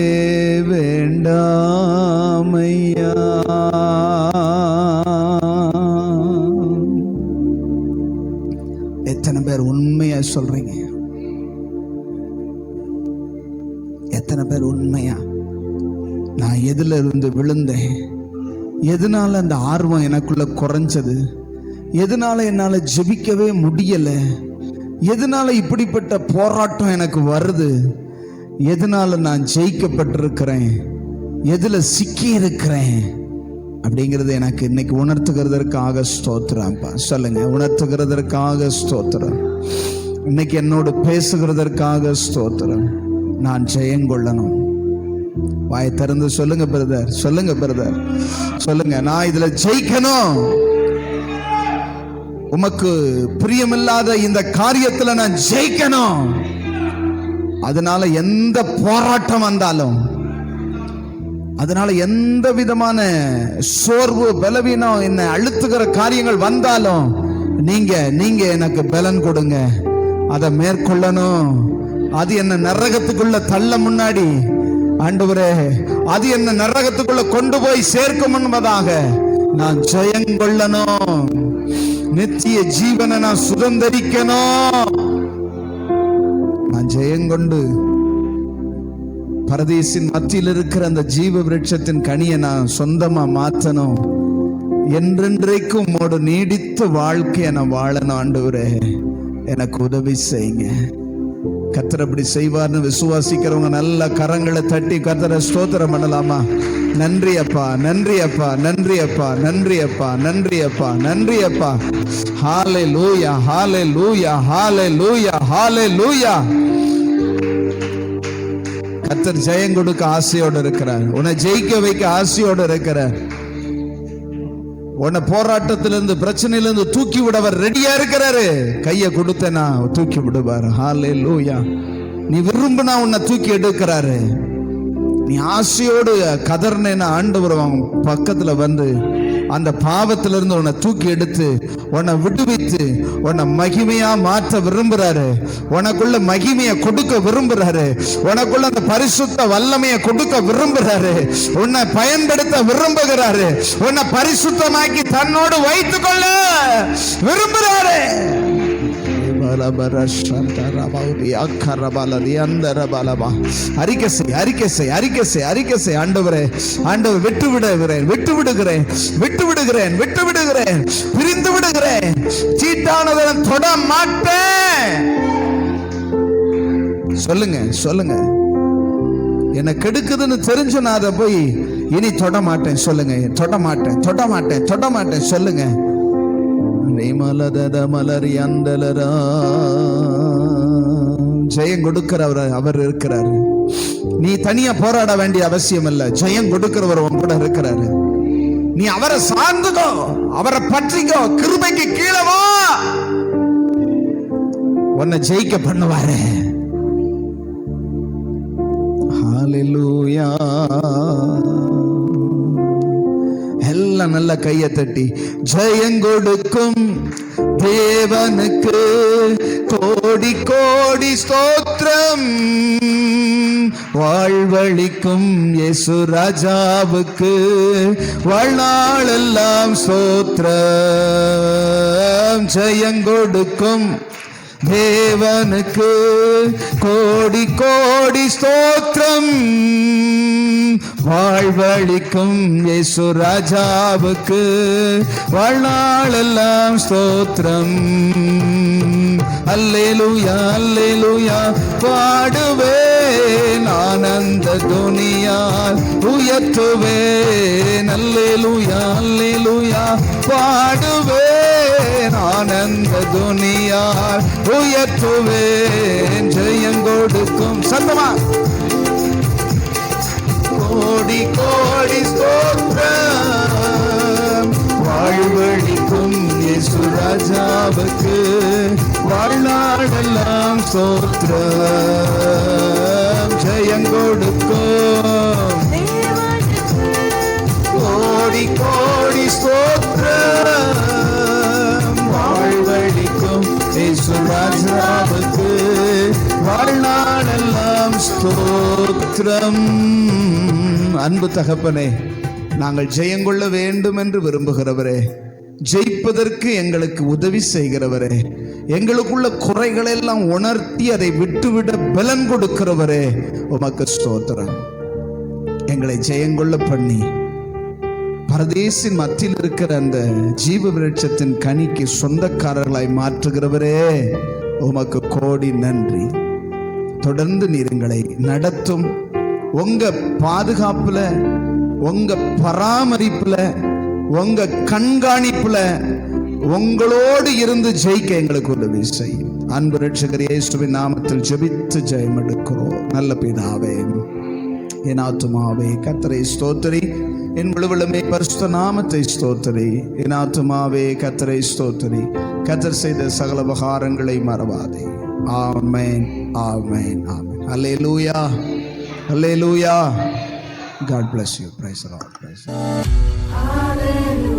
[SPEAKER 1] வேண்டாமையா. எத்தனை பேர் உண்மையா சொல்றீங்க? எத்தனை பேர் உண்மையா, நான் எதுல இருந்து விழுந்தேன், எதனால அந்த ஆர்வம் எனக்குள்ள குறைஞ்சது, எதனால என்னால ஜெபிக்கவே முடியல, எதனால இப்படிப்பட்ட போராட்டம் எனக்கு வருது, எதனால நான் ஜெயிக்கப்பட்டிருக்கிறேன், எதுல சிக்கி இருக்கிறேன் அப்படிங்கிறது எனக்கு இன்னைக்கு உணர்த்துகிறதற்காக ஸ்தோத்திரம்ப்பா. சொல்லுங்க, உணர்த்துகிறதற்காக ஸ்தோத்திரம். இன்னைக்கு என்னோடு பேசுகிறதற்காக ஸ்தோத்திரம். நான் ஜெயங்கொள்ளணும். வாயை திறந்து சொல்லுங்க பிரதர், சொல்லுங்க பிரதர், சொல்லுங்க. நான் இதுல ஜெயிக்கணும். உமக்கு பிரியமில்லாத இந்த காரியத்துல நான் ஜெயிக்கணும். அதனால எந்த போராட்டம் வந்தாலும், அதனால எந்த விதமான சோர்வு பலவீனம் என்னை அழுத்துகிற காரியங்கள் வந்தாலும் நீங்க எனக்கு பலன் கொடுங்க. அதை மேற்கொள்ளணும். அது என்ன நரகத்துக்குள்ள தள்ள முன்னாடி, ஆண்டவரே, அது என்ன நரகத்துக்குள்ள கொண்டு போய் சேர்க்கும் என்பதாக நான் ஜெயங்கொள்ளணும். நித்திய ஜீவனை நான் சுதந்தரிக்கணும். நான் ஜெயங்கொண்டு பரதேசின் மத்தியில் இருக்கிற அந்த ஜீவ விருட்சத்தின் கனியை நான் சொந்தமா மாற்றணும். என்றென்றைக்கும் உம்மோடு நீடித்த வாழ்க்கையை நான் வாழணும். ஆண்டவரே, எனக்கு உதவி செய்யுங்க. கர்த்தர் அப்படி செய்வார்னு விசுவாசிக்கிறவங்க நல்ல கரங்களை தட்டி கர்த்தரை ஸ்தோத்திரம் பண்ணலாமா? நன்றி அப்பா, நன்றி அப்பா, நன்றி அப்பா, நன்றி அப்பா, நன்றி அப்பா, நன்றி அப்பா. ஹalleluya, ஹalleluya, ஹalleluya, ஹalleluya. கர்த்தர் ஜெயம் கொடுக்க ஆசையோடு இருக்கிறார். உன்னை ஜெயிக்க வைக்க ஆசையோடு இருக்கிறார். உன்னை போராட்டத்திலிருந்து, பிரச்சனையிலிருந்து தூக்கி விடவர் ரெடியா இருக்கிறாரு. கையை கொடுத்தனா தூக்கி விடுவார். ஹalleluya. நீ விரும்பினா உன்னை தூக்கி எடுக்கிறாரு. நீ ஆசையோடு கதர்னேன்னா ஆண்டவர் பக்கத்துல வந்து அந்த பாவத்திலிருந்து உன்னை தூக்கி எடுத்து உன்னை விடுவித்து உன்னை மகிமையா மாற்ற விரும்புறாரு. உனக்குள்ள மகிமையை கொடுக்க விரும்புறாரு. உனக்குள்ள அந்த பரிசுத்த வல்லமையை கொடுக்க விரும்புறாரு. உன்னை பயன்படுத்த விரும்புகிறாரு. உன்னை பரிசுத்தமாக்கி தன்னோடு வைத்துக் கொள்ள விரும்புறாரு. ஆண்டவர் விட்டு விடுகிறேன், விட்டு விடுகிறேன், விட்டு விடுகிறேன், விட்டு விடுகிறேன், பிரிந்து விடுகிறேன். சீட்டானதை தொட மாட்டேன். சொல்லுங்க, சொல்லுங்க. என்ன கெடுக்குதுன்னு தெரிஞ்சு நான் அதை போய் இனி தொட மாட்டேன். சொல்லுங்க, தொட மாட்டேன், தொட மாட்டேன், தொட மாட்டேன். சொல்லுங்க. ஜெயம் கொடுக்கிறவர் அவர் இருக்கிறாரு. நீ தனியா போராட வேண்டிய அவசியம் இல்ல. ஜெயம் கொடுக்கிறவர் உன் கூட இருக்கிறாரு. நீ அவரை சார்ந்துக்கோ, அவரை பற்றிக்கோ, கிருபைக்கு கீழே வா. உன்னை ஜெயிக்க பண்ணுவாரு. ஹalleluya. எல்லாம் நல்ல கையை தட்டி ஜெயங்கொடுக்கும் தேவனுக்கு கோடி கோடி ஸ்தோத்திரம், வாழ்வழிக்கும் இயேசு ராஜாவுக்கு வாழ்நாளெல்லாம் ஸ்தோத்திரம். ஜெயங்கொடுக்கும் தேவனுக்கு கோடி கோடி ஸ்தோத்திரம், வாழ்வழிக்கும் இயேசு ராஜாவுக்கு வாழ்நாளெல்லாம் ஸ்தோத்திரம். அல்லேலூயா அல்லேலூயா பாடுவேன், ஆனந்த துனியால் உயர்த்துவேன். அல்லேலூயா அல்லேலூயா பாடுவேன், ஆனந்த துனியால் உயர்த்துவேன். ஜெயங்கொடுக்கும் சத்தமா கோடி கோடி ஸ்தோத்திரம், வாழ்வழிக்கும் இயேசு ராஜாவுக்கு வாழ்நாளெல்லாம் ஸ்தோத்திரம். ஜெயங்கொடுக்கும் கோடி கோடி ஸ்தோத்திரம், வாழ்வழிக்கும் இயேசு ராஜாவுக்கு வாழ்நாளெல்லாம் ஸ்தோத்திரம். அன்பு தகப்பனே, நாங்கள் ஜெயங்கொள்ள வேண்டும் என்று விரும்புகிறவரே, ஜெயிப்பதற்கு எங்களுக்கு உதவி செய்கிறவரே, எங்களுக்குள்ள குறைகளை எல்லாம் உணர்த்தி அதை விட்டுவிட பலன் கொடுக்கிறவரே, உமக்கு ஸ்தோத்திரம். எங்களை ஜெயங்கொள்ள பண்ணி பரதேசின் மத்தியில் இருக்கிற அந்த ஜீவ விருட்சத்தின் கனிக்கு சொந்தக்காரர்களாய் மாற்றுகிறவரே, உமக்கு கோடி நன்றி. தொடர்ந்து நீர் எங்களை நடத்தும். உங்க பாதுகாப்புல, உங்க பராமரிப்புல, உங்க கண்காணிப்புல உங்களோடு இருந்து ஜெயிக்க எங்களுக்கு உதவி செய்யும். அன்பு ரட்சகர் இயேசுவின் நாமத்தில் ஜெபித்து ஜெயம் எடுக்கிறோம் நல்ல பிதாவே. என் ஆத்துமாவே கர்த்தரை ஸ்தோத்திரி, என் முழுவலுமே பரிசுத்த நாமத்தை ஸ்தோத்திரி. என் ஆத்துமாவே கர்த்தரை ஸ்தோத்திரி, கர்த்தர் செய்த சகல உபகாரங்களை மறவாதே. ஆமென் ஆமென் ஆமென். அல்லேலூயா அல்லேலூயா. God bless you. Praise the Lord. Praise the Lord.